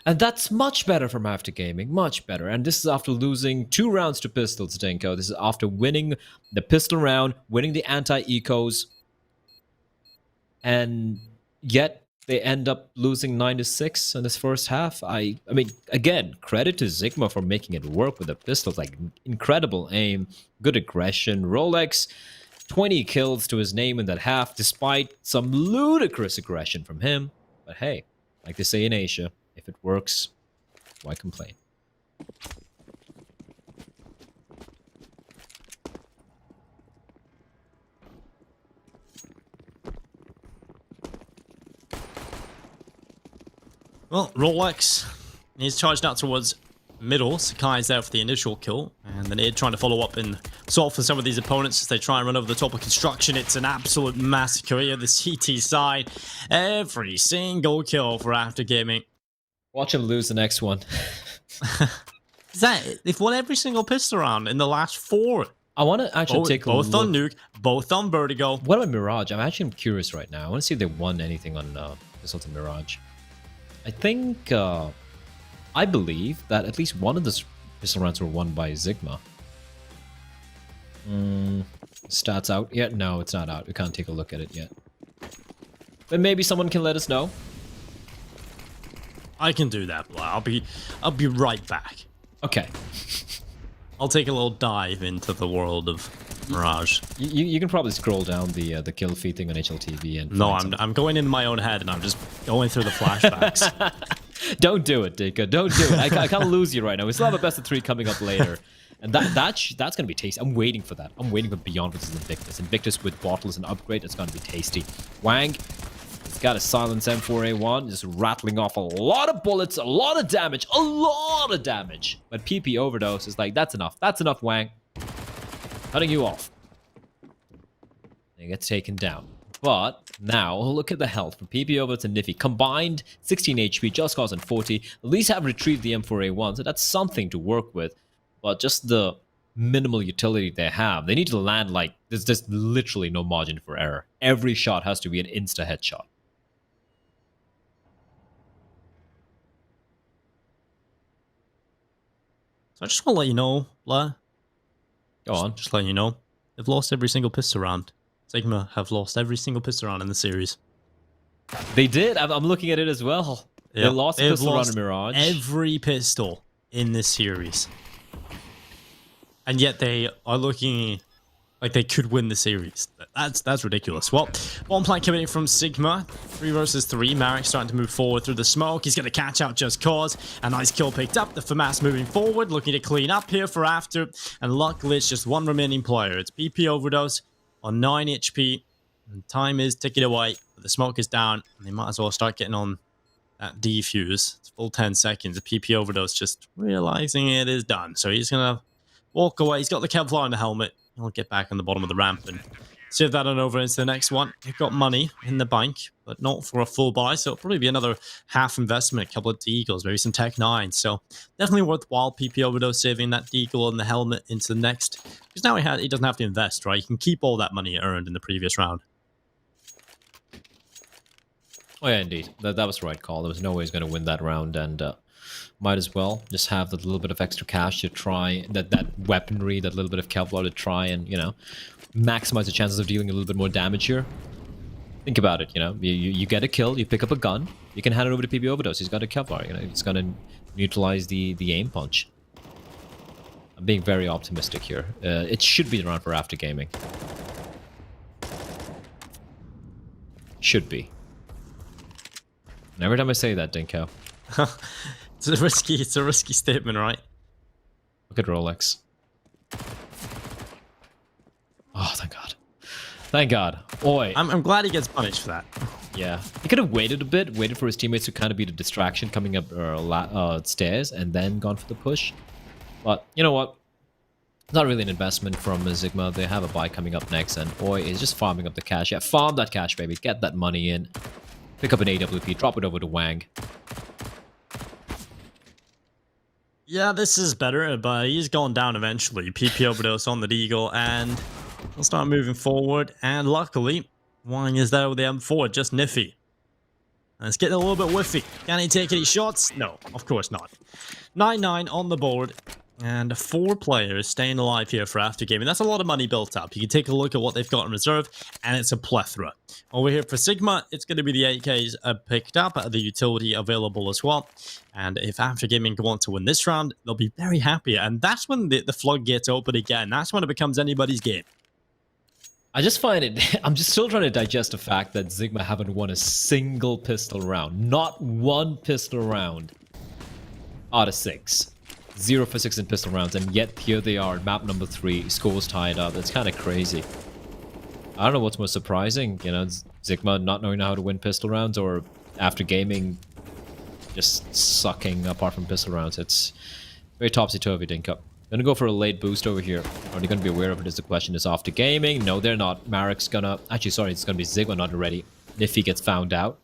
And that's much better from After Gaming. Much better. And this is after losing 2 rounds to pistols, Dinko. This is after winning the pistol round, winning the anti-ecos. And yet they end up losing 9-6 in this first half. I mean, again, credit to ZIGMA for making it work with the pistols. Like, incredible aim, good aggression. Rolex, 20 kills to his name in that half, despite some ludicrous aggression from him. But hey, like they say in Asia, if it works, why complain? Well, Rolex, he's charged out towards middle. Sakai's there for the initial kill, and then Id trying to follow up in solve for some of these opponents as they try and run over the top of construction. It's an absolute massacre here. The CT side, every single kill for After Gaming. Watch him lose the next one. Is that it? They've won every single pistol round in the last 4. I want to actually take a both look. on Nuke, both on Vertigo. What about Mirage? I'm curious right now. I want to see if they won anything on Pistol to Mirage. I think, I believe that at least one of the pistol rounds were won by ZIGMA. Stats out yet? No, it's not out. We can't take a look at it yet. But maybe someone can let us know. I can do that, Blah. I'll be right back. Okay. I'll take a little dive into the world of Mirage. You can probably scroll down the kill feed thing on HLTV and. No, I'm going in my own head and I'm just going through the flashbacks. Don't do it, Dika. Don't do it. I can't lose you right now. We still have a best of 3 coming up later. And that's gonna be tasty. I'm waiting for that. I'm waiting for Beyond versus Invictus. Invictus with bottles and upgrade. It's gonna be tasty. Wang, he's got a silence M4A1, just rattling off a lot of bullets, a lot of damage, a lot of damage. But PP overdose is like, that's enough. That's enough, Wang. Cutting you off. And he gets taken down. But now look at the health from PP over to Niffy. Combined 16 HP, Just Cause and 40. At least have retrieved the M4A1, so that's something to work with. But just the minimal utility they have, they need to land like there's just literally no margin for error. Every shot has to be an insta headshot. So I just want to let you know, Blah. Go on. Just letting you know, they've lost every single pistol round. ZIGMA have lost every single pistol round in the series. They did. I'm looking at it as well. Yep. They lost the pistol round in Mirage. Every pistol in this series. And yet they are looking like they could win the series. That's ridiculous. Well, one plan coming in from ZIGMA. 3 versus 3. Marek starting to move forward through the smoke. He's going to catch out Just Cause. A nice kill picked up. The FAMAS moving forward, looking to clean up here for After. And luckily, it's just one remaining player. It's PP Overdose on 9 HP. And time is ticking away. But the smoke is down. And they might as well start getting on that defuse. It's full 10 seconds. The PP Overdose just realizing it is done. So he's going to walk away. He's got the Kevlar in the helmet. He'll get back on the bottom of the ramp and save that on over into the next one. They've got money in the bank, but not for a full buy. So it'll probably be another half investment, a couple of Deagles, maybe some Tech 9. So definitely worthwhile. PP Overdose saving that Deagle and the helmet into the next. Because now he doesn't have to invest, right? He can keep all that money earned in the previous round. Oh yeah, indeed. That was the right call. There was no way he's going to win that round, and might as well just have that little bit of extra cash to try, that weaponry, that little bit of Kevlar to try and, you know, maximize the chances of dealing a little bit more damage here. Think about it, you know, you get a kill, you pick up a gun, you can hand it over to PB Overdose. He's got a Kevlar, you know, it's going to neutralize the aim punch. I'm being very optimistic here. It should be the round for After Gaming. Should be. And every time I say that, Dinko. It's a risky statement, right? Look at Rolex. Oh, thank God. Thank God. Oi. I'm glad he gets punished for that. Yeah. He could have waited a bit, waited for his teammates to kind of be the distraction coming up stairs, and then gone for the push. But, you know what? Not really an investment from ZIGMA. They have a buy coming up next, and Oi is just farming up the cash. Yeah, farm that cash, baby. Get that money in. Pick up an AWP, drop it over to Wang. Yeah, this is better, but he's gone down eventually. PP Overdose on the Deagle, and we'll start moving forward. And luckily, Wang is there with the M4, just Niffy. And it's getting a little bit whiffy. Can he take any shots? No, of course not. 9-9 on the board. And 4 players staying alive here for After Gaming. That's a lot of money built up. You can take a look at what they've got in reserve, and it's a plethora. Over here for ZIGMA, it's going to be the 8Ks picked up, the utility available as well. And if After Gaming want to win this round, they'll be very happy. And that's when the floodgates open again. That's when it becomes anybody's game. I just find it... I'm just still trying to digest the fact that ZIGMA haven't won a single pistol round. Not one pistol round out of 6. 0 for 6 in pistol rounds, and yet here they are, map number 3, scores tied up. It's kind of crazy. I don't know what's more surprising, you know, ZIGMA not knowing how to win pistol rounds, or After Gaming just sucking apart from pistol rounds. It's very topsy-turvy, Dinko. Gonna go for a late boost over here. Are they gonna be aware of it is the question. Is after gaming? No, they're not. Marek's gonna... Actually, sorry, it's gonna be ZIGMA not ready. If he gets found out.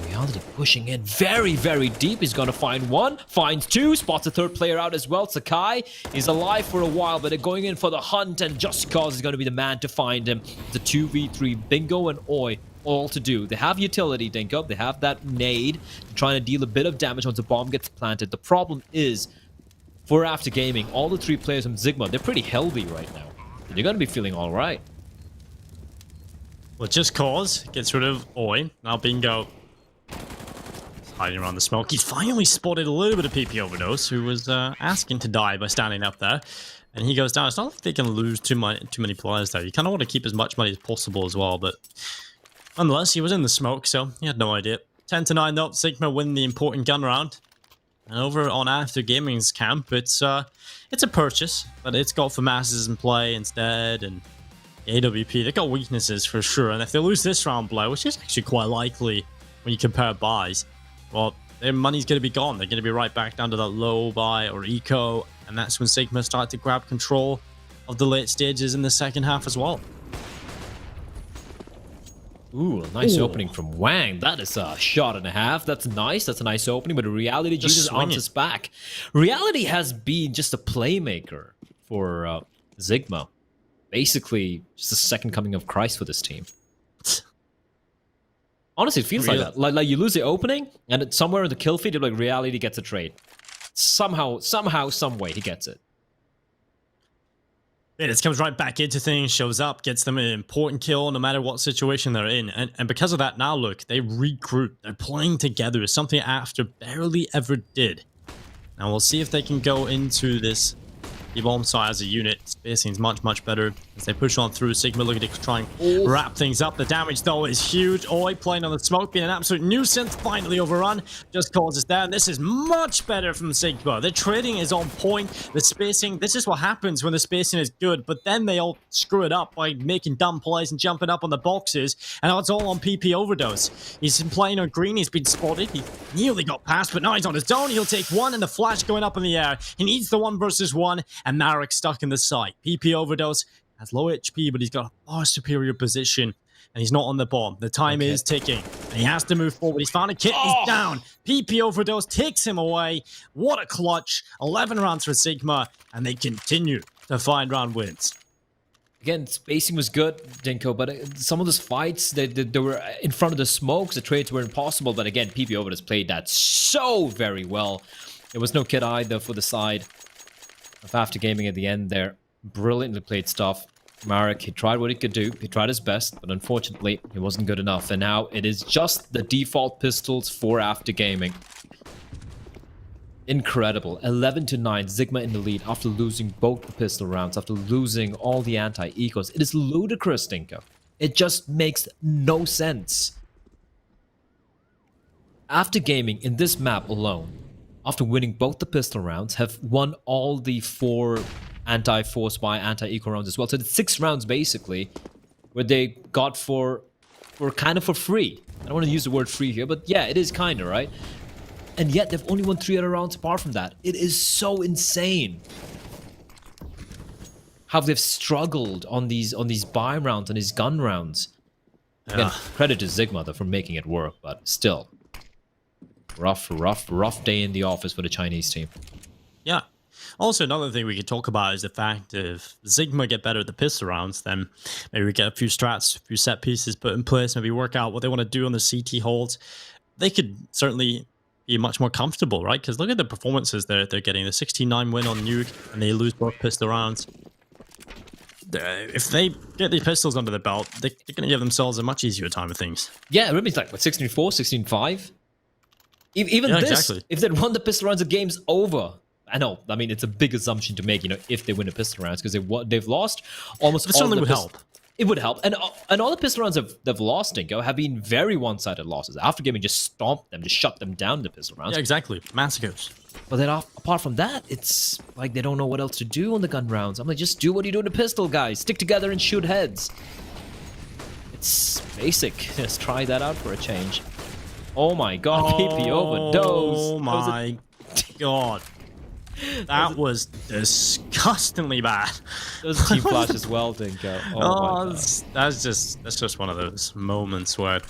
Reality pushing in very, very deep. He's gonna find one, finds two, spots a third player out as well. Sakai is alive for a while, but they're going in for the hunt, and Just Cause is gonna be the man to find him. The 2v3, Bingo and Oi, all to do. They have utility, Dinko. They have that nade, trying to deal a bit of damage once the bomb gets planted. The problem is, for After Gaming, all the three players from ZIGMA, they're pretty healthy right now. They're gonna be feeling all right. Well, Just Cause gets rid of Oi. Now Bingo hiding around the smoke. He's finally spotted a little bit of PP Overdose, who was asking to die by standing up there. And he goes down. It's not like they can lose too many players there. You kind of want to keep as much money as possible as well. But nonetheless, he was in the smoke, so he had no idea. 10-9 though. ZIGMA win the important gun round. And over on After Gaming's camp, it's a purchase, but it's got for masses in play instead, and AWP, they've got weaknesses for sure. And if they lose this round play, which is actually quite likely when you compare buys, well, their money's going to be gone. They're going to be right back down to that low buy or eco, and that's when ZIGMA start to grab control of the late stages in the second half as well. Ooh, a nice opening from Wang. That is a shot and a half. That's nice. That's a nice opening, but Reality Jesus answers back. Reality has been just a playmaker for ZIGMA. Basically, just the second coming of Christ for this team. Honestly, it feels like that. Like you lose the opening, and it's somewhere in the kill feed, like Reality gets a trade. Somehow, some way, he gets it. It just comes right back into things, shows up, gets them an important kill no matter what situation they're in. And because of that, now look, they regroup. They're playing together, something After barely ever did. Now we'll see if they can go into this bomb side as a unit. Spacing is much, much better as they push on through. ZIGMA looking to try and wrap things up. The damage, though, is huge. Oi playing on the smoke, being an absolute nuisance. Finally overrun. Just causes down. This is much better from ZIGMA. The trading is on point. The spacing, this is what happens when the spacing is good, but then they all screw it up by making dumb plays and jumping up on the boxes, and now it's all on PP Overdose. He's been playing on green. He's been spotted. He nearly got past, but now he's on his own. He'll take one, and the flash going up in the air. He needs the 1 versus 1, and Marek stuck in the site. PP Overdose has low HP, but he's got a far superior position, and he's not on the bomb. The time is ticking, and he has to move forward. He's found a kit. He's down. PP Overdose takes him away. What a clutch. 11 rounds for ZIGMA, and they continue to find round wins. Again, spacing was good, Dinko, but some of those fights, they were in front of the smokes. The trades were impossible, but again, PP Overdose played that so very well. There was no kit either for the side of After Gaming at the end there. Brilliantly played stuff. Marek, he tried what he could do. He tried his best, but unfortunately, he wasn't good enough. And now it is just the default pistols for After Gaming. Incredible. 11-9, ZIGMA in the lead after losing both the pistol rounds, after losing all the anti-ecos. It is ludicrous, Dinko. It just makes no sense. After Gaming in this map alone, after winning both the pistol rounds, have won all the 4 anti-force by anti-eco rounds as well. So it's 6 rounds basically, where they got for kind of for free. I don't want to use the word free here, but yeah, it is kind of, right? And yet they've only won 3 other rounds apart from that. It is so insane how they've struggled on these buy rounds and these gun rounds. Again, credit to ZIGMA though for making it work, but still. Rough day in the office for the Chinese team. Yeah. Also, another thing we could talk about is the fact if ZIGMA get better at the pistol rounds, then maybe we get a few strats, a few set pieces put in place, maybe work out what they want to do on the CT holds. They could certainly be much more comfortable, right? Because look at the performances they're getting. The 16-9 win on Nuke, and they lose both pistol rounds. If they get these pistols under the belt, they're going to give themselves a much easier time of things. Yeah, remember it's like, what, 16-4, 16-5? Even this, exactly. If they'd won the pistol rounds, the game's over. I know. I mean, it's a big assumption to make, you know, if they win the pistol rounds, because they've lost almost all of the... It would help. It would help. And all the pistol rounds they've lost, Dinko, have been very one-sided losses. After Gaming just stomped them, just shut them down in the pistol rounds. Yeah, exactly. Massacres. But then apart from that, it's like they don't know what else to do on the gun rounds. I'm like, just do what you do in the pistol, guys. Stick together and shoot heads. It's basic. Let's try that out for a change. Oh my god, PP Overdose. Oh my god. That was disgustingly bad. Those team flash as well, Dinko. Oh my god. That's just one of those moments where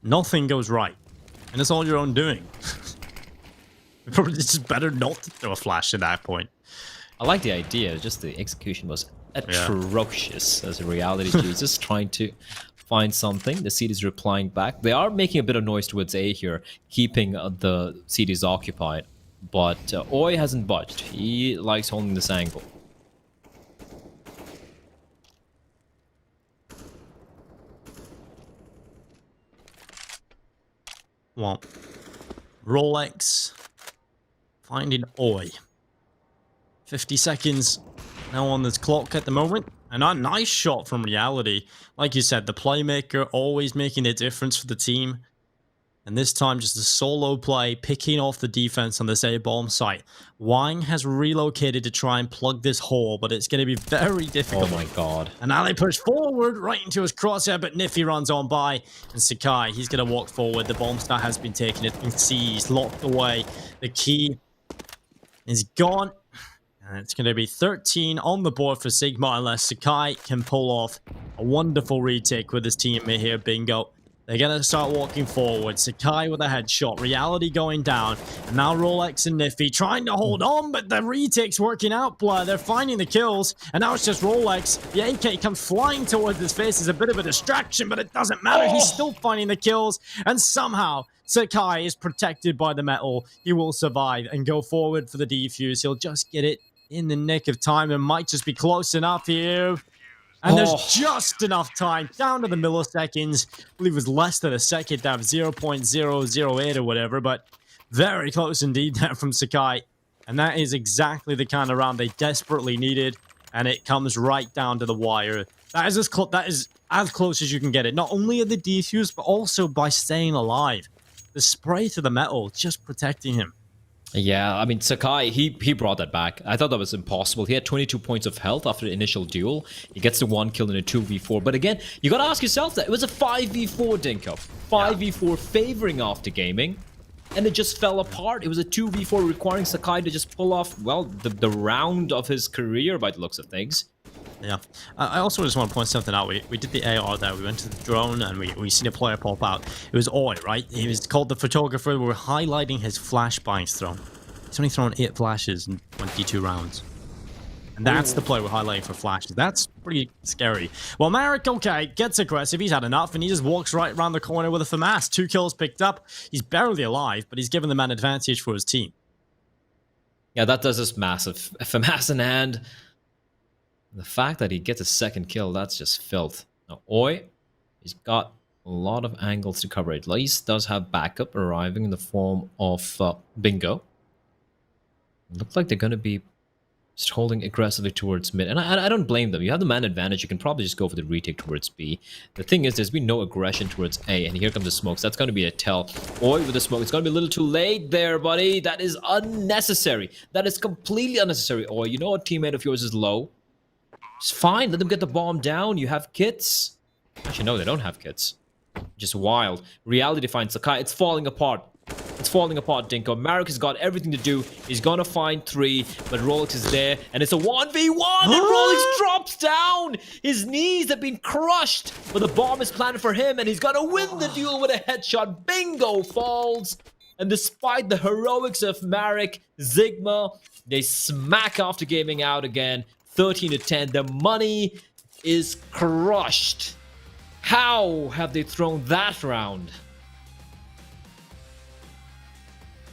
nothing goes right, and it's all your own doing. Probably just better not to throw a flash at that point. I like the idea, just the execution was atrocious as a reality. Jesus trying to find something. The seed is replying back. They are making a bit of noise towards A here, keeping the CDs occupied. But Oi hasn't budged. He likes holding this angle. Well, Rolex finding Oi. 50 seconds now on this clock at the moment. And a nice shot from Reality. Like you said, the playmaker always making a difference for the team. And this time, just a solo play, picking off the defense on this A-bomb site. Wang has relocated to try and plug this hole, but it's going to be very difficult. Oh my god. And now they push forward right into his crosshair, but Niffy runs on by. And Sakai, he's going to walk forward. The bomb start has been taken. It's been seized, locked away. The key is gone. And it's going to be 13 on the board for ZIGMA unless Sakai can pull off a wonderful retake with his teammate here, Bingo. They're going to start walking forward. Sakai with a headshot. Reality going down. And now Rolex and Niffy trying to hold on, but the retake's working out, Blair. They're finding the kills. And now it's just Rolex. The AK comes flying towards his face. It's a bit of a distraction, but it doesn't matter. He's still finding the kills. And somehow, Sakai is protected by the metal. He will survive and go forward for the defuse. He'll just get it in the nick of time. It might just be close enough here. And there's just enough time, down to the milliseconds. I believe it was less than a second to have 0.008 or whatever, but very close indeed there from Sakai. And that is exactly the kind of round they desperately needed, and it comes right down to the wire. That is as close as you can get it, not only at the defuse, but also by staying alive. The spray to the metal, just protecting him. Yeah, I mean, Sakai, he brought that back. I thought that was impossible. He had 22 points of health after the initial duel. He gets the 1 kill in a 2v4. But again, you gotta ask yourself that. It was a 5v4, Dinko. 5v4 favoring After Gaming. And it just fell apart. It was a 2v4 requiring Sakai to just pull off, well, the round of his career by the looks of things. Yeah. I also just want to point something out. We did the AR there. We went to the drone and we seen a player pop out. It was Oi, right? He was called the photographer. We were highlighting his flashbangs thrown. He's only thrown 8 flashes in 22 rounds. And that's the player we're highlighting for flashes. That's pretty scary. Well, Marek, okay, gets aggressive. He's had enough, and he just walks right around the corner with a FAMAS. 2 kills picked up. He's barely alive, but he's given the man advantage for his team. Yeah, that does this massive FAMAS in hand. The fact that he gets a second kill, that's just filth. Now, Oi, he's got a lot of angles to cover. At least does have backup arriving in the form of Bingo. Looks like they're going to be just holding aggressively towards mid. And I don't blame them. You have the man advantage. You can probably just go for the retake towards B. The thing is, there's been no aggression towards A. And here comes the smokes. That's going to be a tell. Oi with the smoke. It's going to be a little too late there, buddy. That is unnecessary. That is completely unnecessary. Oi, you know a teammate of yours is low. It's fine. Let them get the bomb down. You have kits. Actually, no, they don't have kits. Just wild. Reality finds Sakai. It's falling apart. It's falling apart, Dinko. Marek has got everything to do. He's gonna find 3, but Rolex is there, and it's a 1v1, and Rolex drops down! His knees have been crushed, but the bomb is planted for him, and he's gonna win the duel with a headshot. Bingo falls! And despite the heroics of Marek, ZIGMA, they smack After Gaming out again. 13-10. The money is crushed. How have they thrown that round?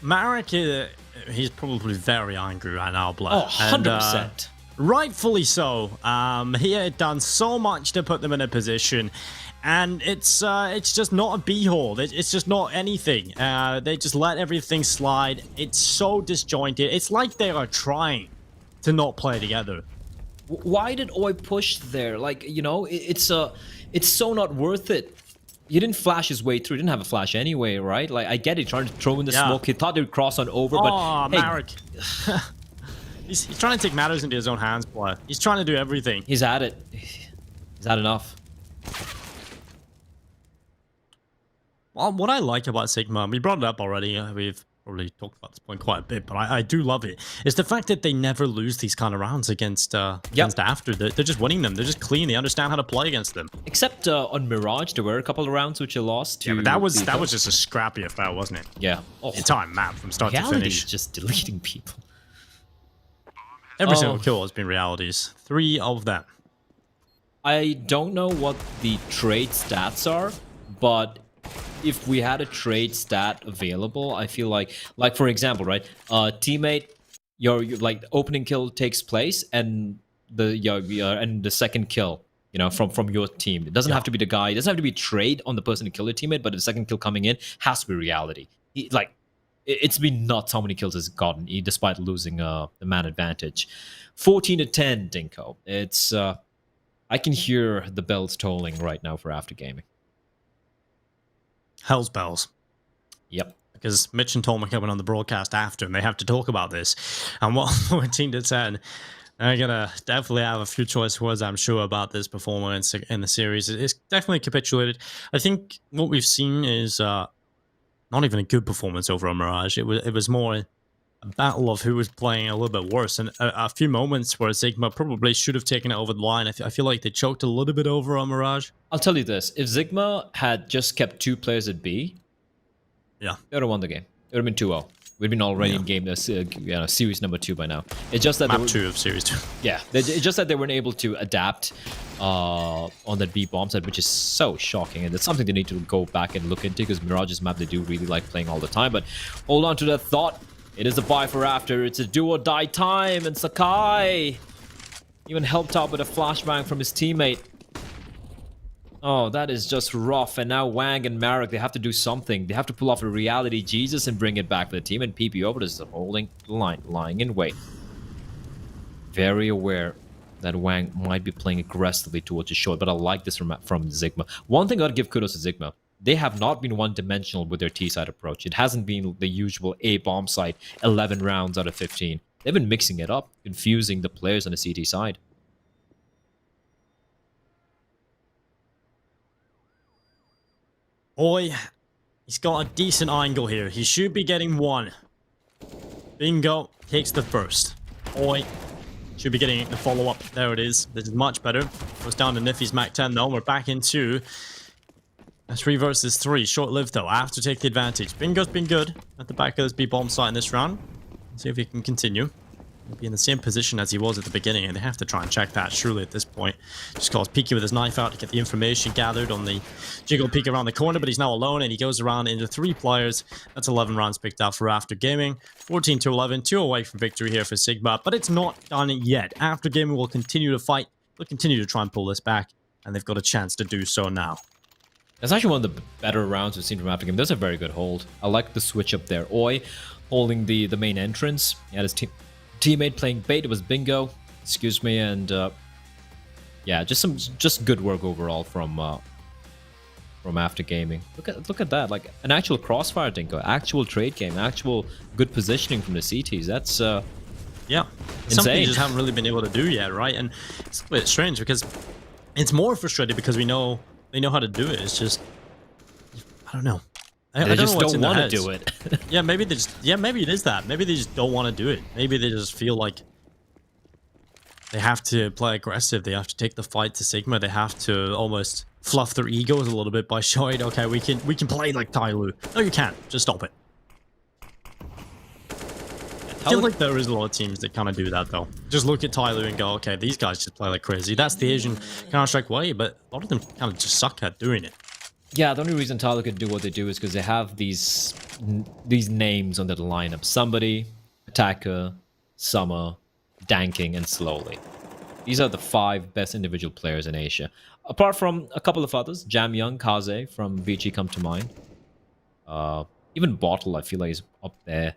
Marek, he's probably very angry right now, Blair. Oh, 100%. Rightfully so. He had done so much to put them in a position, and it's just not a b-hole. It's just not anything. They just let everything slide. It's so disjointed. It's like they are trying to not play together. Why did Oi push there? Like, you know, it's so not worth it. He didn't flash his way through. He didn't have a flash anyway, right? Like, I get it, trying to throw in the smoke. He thought they would cross on over, but oh, hey. Marek. he's trying to take matters into his own hands, boy. He's trying to do everything. He's at it. He's had enough. Well, what I like about ZIGMA, we brought it up already. We've probably talked about this point quite a bit, but I do love it. It's the fact that they never lose these kind of rounds against After. They're just winning them. They're just clean. They understand how to play against them. Except on Mirage, there were a couple of rounds which you lost to. Yeah, but that was just a scrappy affair, wasn't it? Yeah. Oh, the entire map from start to finish. Just deleting people. Every single kill has been realities. 3 of them. I don't know what the trade stats are, but if we had a trade stat available, I feel like for example, right, teammate, your like opening kill takes place, and the second kill, from your team. It doesn't have to be the guy. It doesn't have to be trade on the person who killed your teammate, but the second kill coming in has to be reality. It's been nuts how many kills he's gotten, despite losing the man advantage. 14-10, Dinko. It's I can hear the bells tolling right now for After Gaming. Hell's bells. Yep. Because Mitch and Tom are coming on the broadcast after, and they have to talk about this. And what 14-10, they're gonna definitely have a few choice words, I'm sure, about this performance in the series. It's definitely capitulated. I think what we've seen is not even a good performance over on Mirage. It was more a battle of who was playing a little bit worse, and a few moments where ZIGMA probably should have taken it over the line. I feel like they choked a little bit over on Mirage. I'll tell you this: if ZIGMA had just kept 2 players at B, they would have won the game. It would have been 2-0. We'd been already in game series number 2 by now. It's just that map 2 of series 2. Yeah, it's just that they weren't able to adapt on that B bomb side, which is so shocking, and it's something they need to go back and look into, because Mirage's map they do really like playing all the time. But hold on to that thought. It is a buy for After. It's a do or die time, and Sakai even helped out with a flashbang from his teammate. Oh, that is just rough. And now Wang and Marek, they have to do something. They have to pull off a reality Jesus and bring it back for the team. And PP over is holding the line, lying in wait. Very aware that Wang might be playing aggressively towards his short, but I like this from ZIGMA. One thing I'd give kudos to ZIGMA. They have not been one-dimensional with their T-side approach. It hasn't been the usual A-bomb side, 11 rounds out of 15. They've been mixing it up, confusing the players on the CT side. Boy, he's got a decent angle here. He should be getting 1. Bingo takes the first. Boy should be getting the follow-up. There it is. This is much better. Goes down to Nifty's Mac 10 though. We're back into 3 versus 3. Short-lived though. I have to take the advantage. Bingo's been good at the back of this B-bomb site in this round. Let's see if he can continue. He'll be in the same position as he was at the beginning, and they have to try and check that surely at this point. Just calls Pika with his knife out to get the information gathered on the jiggle peek around the corner, but he's now alone, and he goes around into 3 players. That's 11 rounds picked out for After Gaming. 14-11, 2 away from victory here for Sigma, but it's not done yet. After Gaming will continue to fight. They'll continue to try and pull this back, and they've got a chance to do so now. That's actually one of the better rounds we've seen from After Game. That's a very good hold. I like the switch up there. Oi holding the main entrance. He had his teammate playing bait. It was Bingo. Excuse me. And yeah, just good work overall from After Gaming. Look at that. Like an actual crossfire Dinko, actual trade game, actual good positioning from the CTs. That's yeah, insane. Something you just haven't really been able to do yet, right? And it's a bit strange because it's more frustrating because they know how to do it. It's just, I don't know. I don't want to do it. Yeah, maybe they just. Yeah, maybe it is that. Maybe they just don't want to do it. Maybe they just feel like they have to play aggressive. They have to take the fight to Sigma. They have to almost fluff their egos a little bit by showing, okay, we can play like Tyloo. No, you can't. Just stop it. I feel like there is a lot of teams that kind of do that, though. Just look at Tyloo and go, okay, these guys just play like crazy. That's the Asian Counter-Strike way, but a lot of them kind of just suck at doing it. Yeah, the only reason Tyler could do what they do is because they have these names on the lineup. Somebody, Attacker, Summer, Danking, and Slowly. These are the 5 best individual players in Asia. Apart from a couple of others, Jam Young, Kaze from VG come to mind. Even Bottle, I feel like, is up there.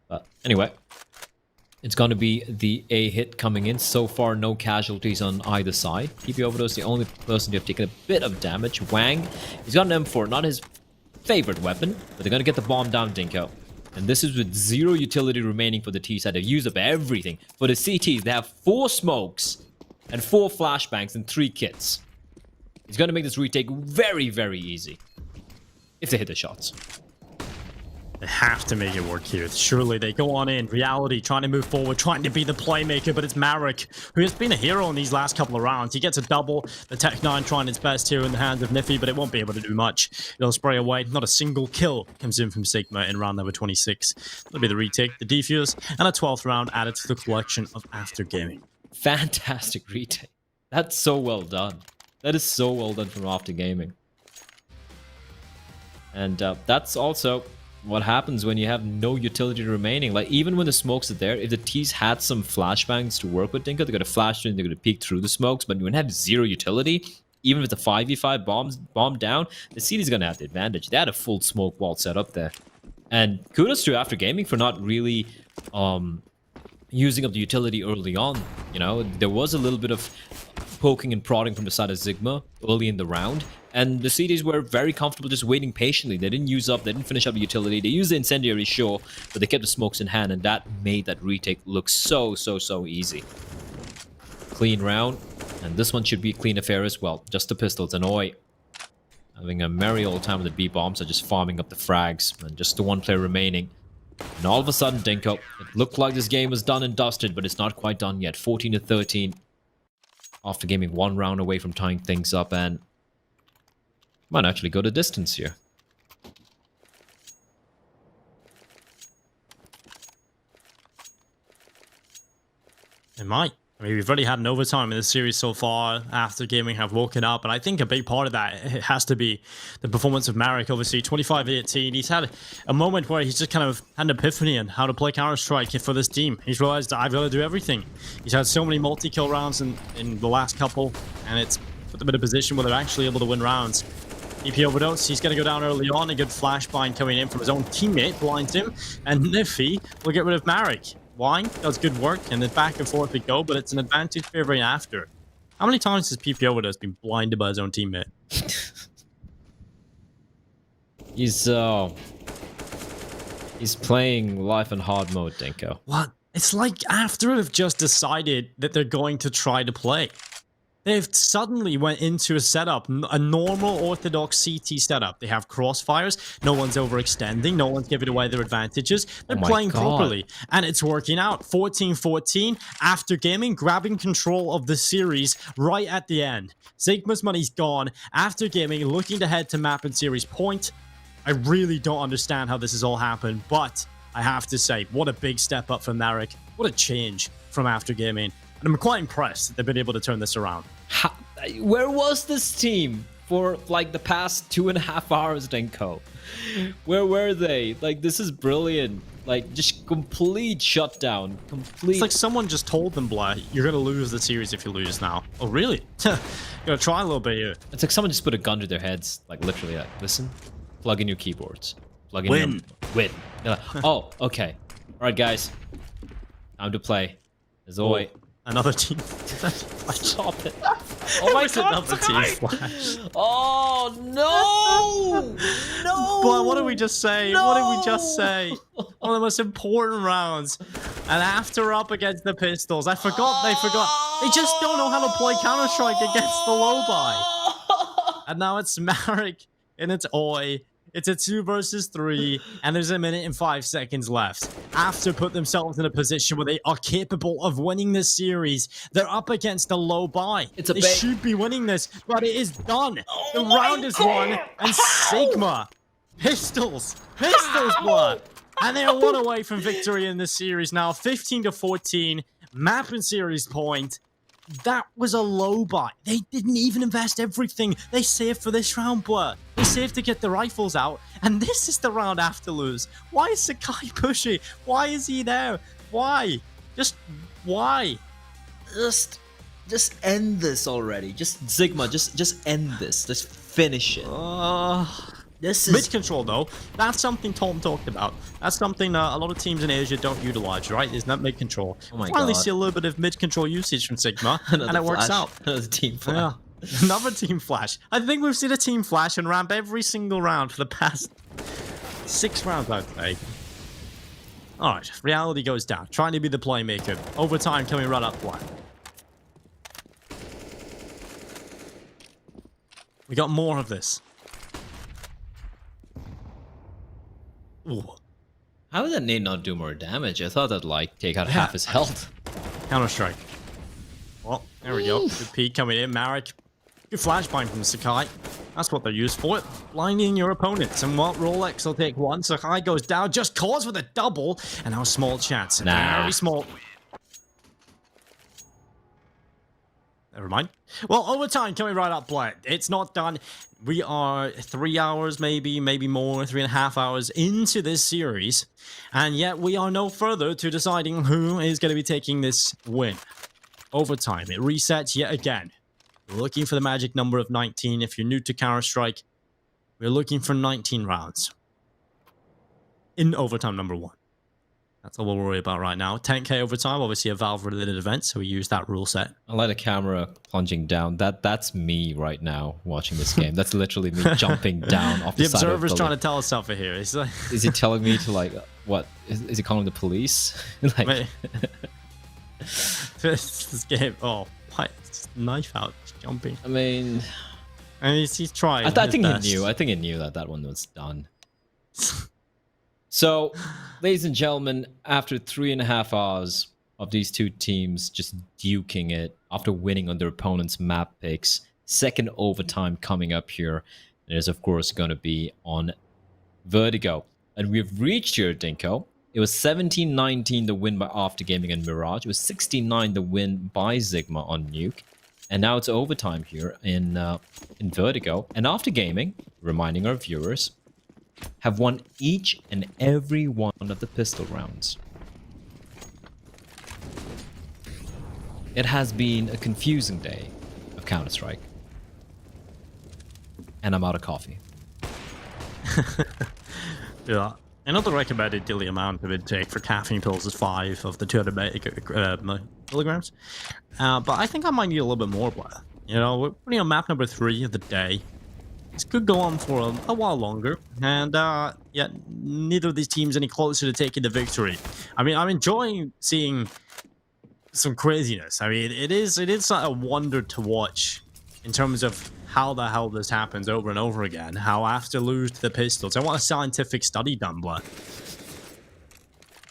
But anyway, it's going to be the A hit coming in. So far, no casualties on either side. PP Overdose, the only person to have taken a bit of damage. Wang, he's got an M4, not his favorite weapon, but they're going to get the bomb down, Dinko. And this is with 0 utility remaining for the T side. They've used up everything. For the CTs, they have 4 smokes and 4 flashbangs and 3 kits. He's going to make this retake very, very easy. If they hit the shots. They have to make it work here. Surely they go on in. Reality trying to move forward, trying to be the playmaker, but it's Marek, who has been a hero in these last couple of rounds. He gets a double. The Tech-9 trying its best here in the hands of Nifty, but it won't be able to do much. It'll spray away. Not a single kill comes in from ZIGMA in round number 26. That'll be the retake, the defuse, and a 12th round added to the collection of After Gaming. Fantastic retake. That's so well done. That is so well done from After Gaming. And that's also what happens when you have no utility remaining. Like, even when the smokes are there, if the T's had some flashbangs to work with Dinko, they're going to flash through and they're going to peek through the smokes. But when you have zero utility, even with the 5v5 bomb down, the CD's going to have the advantage. They had a full smoke wall set up there. And kudos to After Gaming for not really using up the utility early on. You know, there was a little bit of poking and prodding from the side of ZIGMA early in the round, and the CDs were very comfortable just waiting patiently. They didn't finish up the utility. They used the incendiary, sure, but they kept the smokes in hand, and that made that retake look so easy. Clean round, and this one should be a clean affair as well. Just the pistols, and Oi having a merry old time with the B-bombs, are just farming up the frags, and just the one player remaining. And all of a sudden, Dinko, it looked like this game was done and dusted, but it's not quite done yet. 14-13. After Gaming one round away from tying things up, and might actually go the distance here. It might. I mean, we've already had an overtime in this series so far. After Gaming have woken up, and I think a big part of that has to be the performance of Marek. Obviously, 25-18. He's had a moment where he's just kind of had an epiphany on how to play Counter-Strike for this team. He's realized that I've got to do everything. He's had so many multi-kill rounds in the last couple, and it's put them in a position where they're actually able to win rounds. EP overdose, he's going to go down early on. A good flashbang coming in from his own teammate blinds him, and Niffy will get rid of Marek. Why? Does good work, and then back and forth we go, but it's an advantage favoring After. How many times has PP Overdose been blinded by his own teammate? He's playing life in hard mode, Dinko. What? It's like After have just decided that they're going to try to play. They've suddenly went into a setup, a normal orthodox CT setup. They have crossfires, no one's overextending, no one's giving away their advantages. They're playing properly, and it's working out. 14-14, After Gaming grabbing control of the series right at the end. ZIGMA's money's gone. After Gaming looking to head to map and series point. I really don't understand how this has all happened, but I have to say, what a big step up from Marek. What a change from After Gaming. And I'm quite impressed that they've been able to turn this around. Where was this team for like the past 2.5 hours, Dinko? Where were they? Like, this is brilliant. Like, just complete shutdown. Complete. It's like someone just told them, Blair, you're gonna lose the series if you lose now. Oh, really? Gonna try a little bit here. It's like someone just put a gun to their heads. Like, literally, like, listen, plug in your keyboards. Plug in Win. Win. Like, oh, okay. All right, guys. Time to play. As always. Another team. Stop it. Oh my god, another team flash. Oh no! No! But what did we just say? No! What did we just say? One of the most important rounds. And After up against the Pistols. They forgot. They just don't know how to play Counter-Strike against the low buy. And now it's Marek and it's Oi. It's a 2 versus 3, and there's 1 minute and 5 seconds left. After put themselves in a position where they are capable of winning this series. They're up against a low buy. They should be winning this, but it is done. The round is won, and ZIGMA, Pistols, blood. And they are 1 away from victory in this series now. 15-14, map and series point. That was a low buy. They didn't even invest everything. They saved for this round, Blur. They saved to get the rifles out. And this is the round After lose. Why is Sakai pushy? Why is he there? Why? Just why? Just end this already. Just ZIGMA, just end this. Just finish it. This is mid control though. That's something Tom talked about. That's something a lot of teams in Asia don't utilize, right? Is that mid control? Oh my Finally god. see a little bit of mid control usage from ZIGMA, and it works out. Another team flash. Yeah. Another team flash. I think we've seen a team flash and ramp every single round for the past 6 rounds, I'd say. Alright, reality goes down. Trying to be the playmaker. Overtime coming right up black. We got more of this. Ooh. How would that nade not do more damage? I thought that like take out half his health. Counter-Strike. Well, there we go. Good peek coming in. Marek. Good flashbang from Sakai. That's what they're used for. Blinding your opponents. And what Rolex will take one. Sakai goes down. Just cause with a double. And now a small chance. Very small. Never mind. Well, overtime coming right up, Black. It's not done. We are 3 hours, maybe more, 3.5 hours into this series. And yet we are no further to deciding who is going to be taking this win. Overtime. It resets yet again. We're looking for the magic number of 19. If you're new to Counter-Strike, we're looking for 19 rounds. In overtime number 1. That's all we'll worry about right now. 10k overtime, obviously a Valve-related event, so we use that rule set. I like the camera plunging down. That's me right now watching this game. That's literally me jumping down off the side of the observer's trying to tell us something here. It's like... Is he telling me to like, what? Is he calling the police? Like... this game, oh, knife out, jumping. I mean, he's trying. I think he knew. I think he knew that one was done. So, ladies and gentlemen, after 3.5 hours of these two teams just duking it after winning on their opponent's map picks, second overtime coming up here. It is, of course, going to be on Vertigo. And we've reached here, Dinko. It was 17-19 the win by After Gaming and Mirage. It was 69 the win by ZIGMA on Nuke. And now it's overtime here in Vertigo. And After Gaming, reminding our viewers, have won each and every one of the pistol rounds. It has been a confusing day of Counter-Strike. And I'm out of coffee. Yeah. Another recommended daily amount of intake for caffeine pills is 5 of the 200 milligrams. But I think I might need a little bit more. You know, we're putting on map number 3 of the day. This could go on for a while longer. And yeah, neither of these teams any closer to taking the victory. I mean, I'm enjoying seeing some craziness. I mean, it is a wonder to watch in terms of how the hell this happens over and over again. How after lose to the pistols. I want a scientific study done, blood.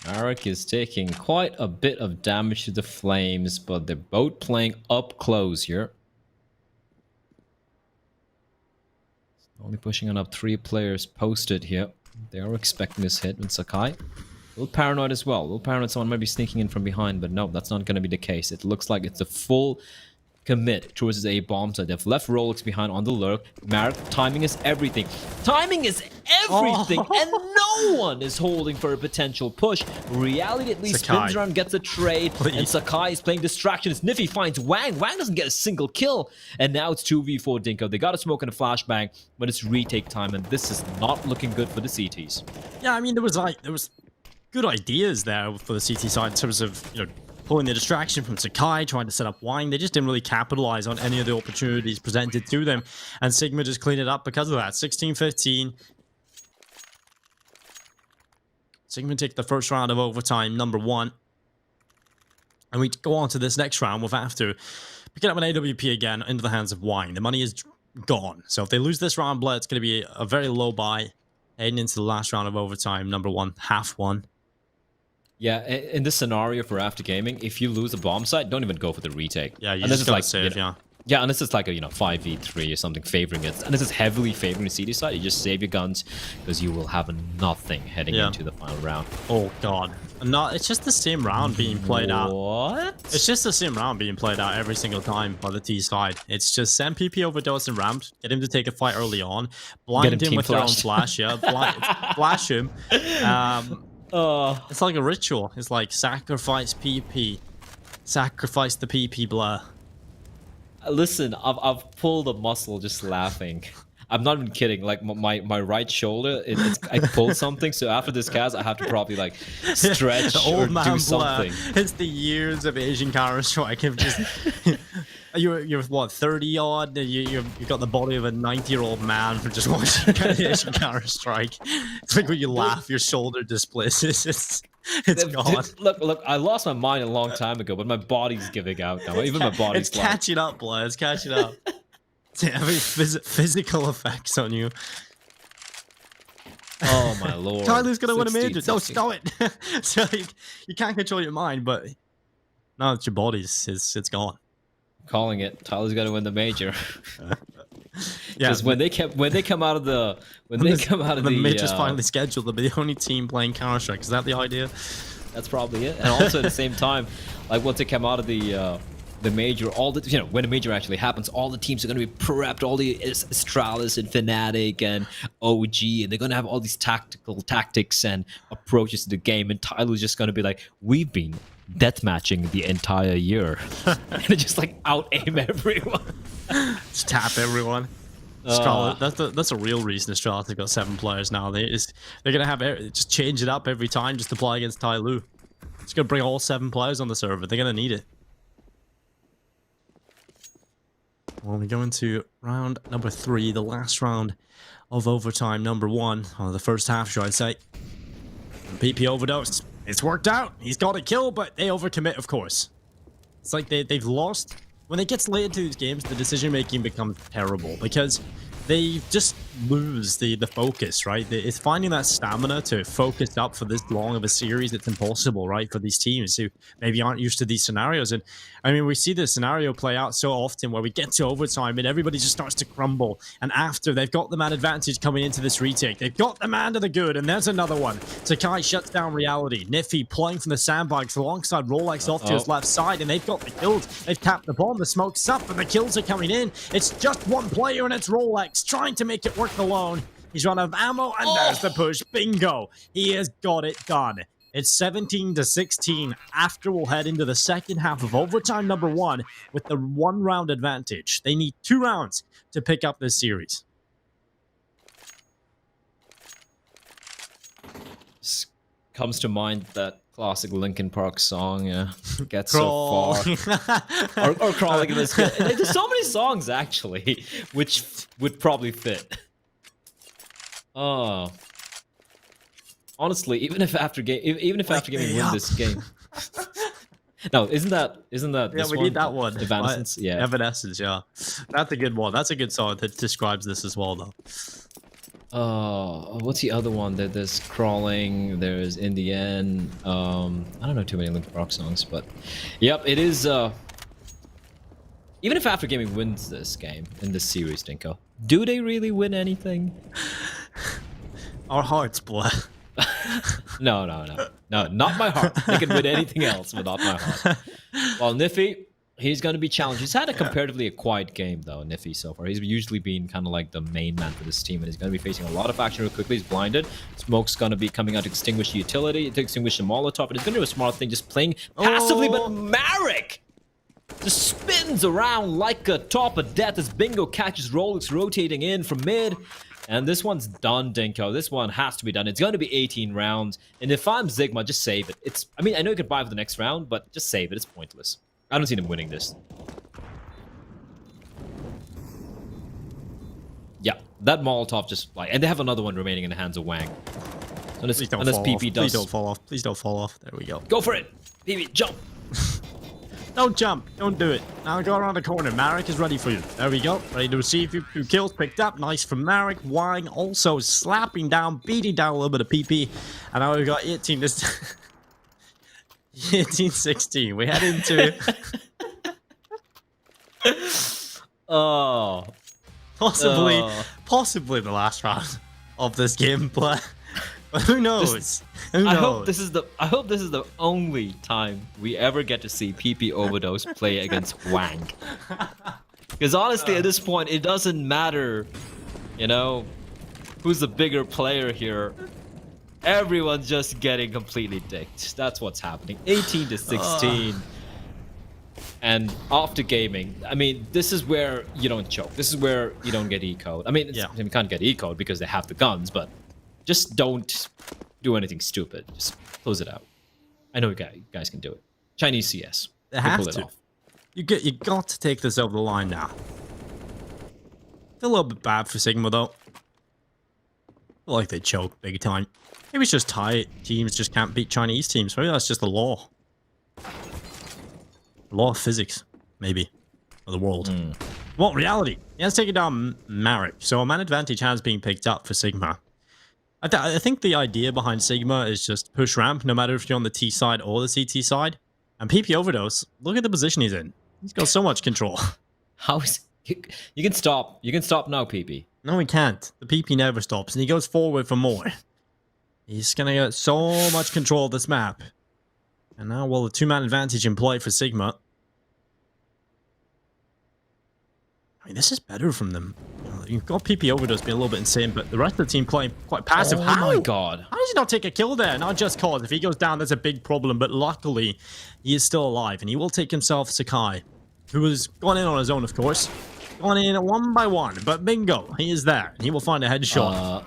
Marek is taking quite a bit of damage to the flames, but they're both playing up close here. Only pushing on up 3 players posted here. They are expecting this hit with Sakai. A little paranoid as well. A little paranoid someone might be sneaking in from behind, but no, that's not going to be the case. It looks like it's a full commit towards his A bomb. So they've left Rolex behind on the lurk. Marek, timing is everything. Timing is everything, and no one is holding for a potential push. Reality at least Sakai spins around, gets a trade, and Sakai is playing distractions. Niffy finds Wang. Wang doesn't get a single kill, and now it's 2v4 Dinko. They got a smoke and a flashbang, but it's retake time, and this is not looking good for the CTs. Yeah, I mean, there was good ideas there for the CT side in terms of, you know, pulling the distraction from Sakai, trying to set up Wang. They just didn't really capitalize on any of the opportunities presented to them. And ZIGMA just cleaned it up because of that. 16-15. ZIGMA take the first round of overtime, number 1. And we go on to this next round with after picking up an AWP again into the hands of Wang. The money is gone. So if they lose this round, blood, it's going to be a very low buy heading into the last round of overtime, number 1, half 1. Yeah, in this scenario for After Gaming, if you lose a bomb site, don't even go for the retake. Yeah, you just gotta save, yeah. Yeah, unless it's like a 5v3 or something favoring it. And this is heavily favoring the CD side. You just save your guns because you will have nothing heading into the final round. Oh god. No, it's just the same round being played out. What? It's just the same round being played out every single time by the T side. It's just send PP overdose and ramp, get him to take a fight early on, blind him with their own flash, yeah, flash him. It's like a ritual. It's like sacrifice PP. Sacrifice the PP blur. Listen, I've pulled a muscle just laughing. I'm not even kidding. Like my right shoulder, I pulled something. So after this cast, I have to probably like stretch or do something. It's the years of Asian Counter-Strike. Just you're what, 30 odd? You've got the body of a 90-year-old man for just watching Asian Counter-Strike. It's like when you laugh, your shoulder displaces. It's gone. Look, I lost my mind a long time ago, but my body's giving out now. Even my body's it's catching up, blood. It's catching up. It's having physical effects on you. Oh my lord. Tyler's gonna win a major. 16. No, stop it. So you can't control your mind, but now it's your body's, it's gone. Calling it. Tyler's gonna win the major. Yeah, Because when they come out of the the major's finally scheduled, they'll be the only team playing Counter-Strike. Is that the idea? that's probably it. And also at the same time, like once they come out of the major, all the when the major actually happens, all the teams are going to be prepped, all the Astralis and Fnatic and OG, and they're going to have all these tactics and approaches to the game, and Tyler's just going to be like, we've been deathmatching the entire year and just like out aim everyone. Just tap everyone. That's a real reason Astralis have got 7 players now. They're gonna have just change it up every time just to play against Tai Lu. It's gonna bring all 7 players on the server. They're gonna need it. Well, we go into round number 3, the last round of overtime number 1, or the first half, should I say. PP overdose. It's worked out. He's got a kill, but they overcommit, of course. It's like they've lost. When it gets late into these games, the decision-making becomes terrible because they just lose the focus, right? It's finding that stamina to focus up for this long of a series. It's impossible, right, for these teams who maybe aren't used to these scenarios. And I mean, we see this scenario play out so often where we get to overtime and everybody just starts to crumble. And after they've got the man advantage coming into this retake, they've got the man to the good, and there's another one. Sakai shuts down reality. Niffy playing from the sandbags alongside Rolex off to his left side, and they've got the kills. They've tapped the bomb, the smoke's up, and the kills are coming in. It's just one player, and it's Rolex trying to make it work alone. He's run out of ammo, and there's the push. Bingo. He has got it done. It's 17-16 after we'll head into the second half of overtime number 1 with the 1-round advantage. They need 2 rounds to pick up this series. Comes to mind that classic Linkin Park song, Get So Far. or Crawling in the Sky. There's so many songs, actually, which would probably fit. Oh. Honestly, even if after gaming win this game. No, isn't that Yeah, this we one? need that one. Evanescence, yeah. Evanescence, yeah. That's a good one. That's a good song that describes this as well, though. What's the other one? There's Crawling, there's In the End. I don't know too many Linkin Park songs, but yep, it is even if After Gaming wins this game in this series, Dinko, do they really win anything? Our hearts, boy. No, not my heart. They can win anything else, but not my heart. Well, Niffy, he's going to be challenged. He's had a comparatively quiet game, though, Niffy, so far. He's usually been kind of like the main man for this team, and he's going to be facing a lot of action real quickly. He's blinded. Smoke's going to be coming out to extinguish the utility, to extinguish the Molotov, and he's going to do a smart thing, just playing passively, but Marek just spins around like a top of death as Bingo catches Rolex rotating in from mid. And this one's done, Dinko. This one has to be done. It's going to be 18 rounds. And if I'm ZIGMA, just save it. I mean, I know you could buy for the next round, but just save it. It's pointless. I don't see them winning this. Yeah, that Molotov just like... And they have another one remaining in the hands of Wang. Unless PP does... Please don't fall off. Please don't fall off. There we go. Go for it! PP, jump! Don't jump. Don't do it. Now go around the corner. Marek is ready for you. There we go. Ready to receive you. 2 kills picked up. Nice from Marek. Wang also slapping down, beating down a little bit of PP. And now we've got 18 this 18-16. We head into... Possibly the last round of this gameplay. But who knows? Who knows? I hope this is the only time we ever get to see PP Overdose play against Wang. Because honestly, at this point, it doesn't matter, who's the bigger player here. Everyone's just getting completely dicked. That's what's happening. 18-16. And after gaming, I mean, this is where you don't choke. This is where you don't get eco'd. I mean, you can't get eco'd because they have the guns, but just don't do anything stupid. Just close it out. I know you guys can do it. Chinese CS. They have pull it off. You got to take this over the line now. Feel a little bit bad for Sigma though. Feel like they choke big time. Maybe it's just Thai teams just can't beat Chinese teams. Maybe that's just the law. The law of physics, maybe, of the world. Well, reality. He has taken down Marek, so a man advantage has been picked up for Sigma. I think the idea behind Sigma is just push ramp, no matter if you're on the T side or the CT side. And PP Overdose, look at the position he's in. He's got so much control. How is you can stop. You can stop now, PP. No, he can't. The PP never stops, and he goes forward for more. He's gonna get so much control of this map. And now, well, the two-man advantage in play for Sigma. I mean, this is better from them. You've got PP Overdose being a little bit insane, but the rest of the team playing quite passive. Oh How? my god. How does he not take a kill there? Not just cause. If he goes down, that's a big problem, but luckily, he is still alive, and he will take himself Sakai, who has gone in on his own, of course. Gone in one by one, but bingo, he is there. He will find a headshot.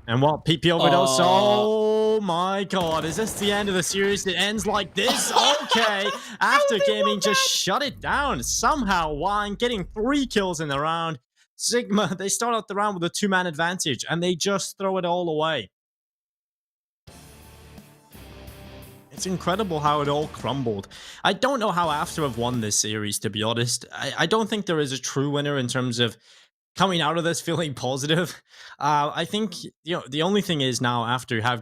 And what? PP Overdose? Oh my god, is this the end of the series? It ends like this? Okay. After Gaming just shut it down somehow. Wine getting 3 kills in the round. Sigma, they start out the round with a 2-man advantage, and they just throw it all away. It's incredible how it all crumbled. I don't know how After have won this series, to be honest. I don't think there is a true winner in terms of coming out of this feeling positive. I think, the only thing is now After have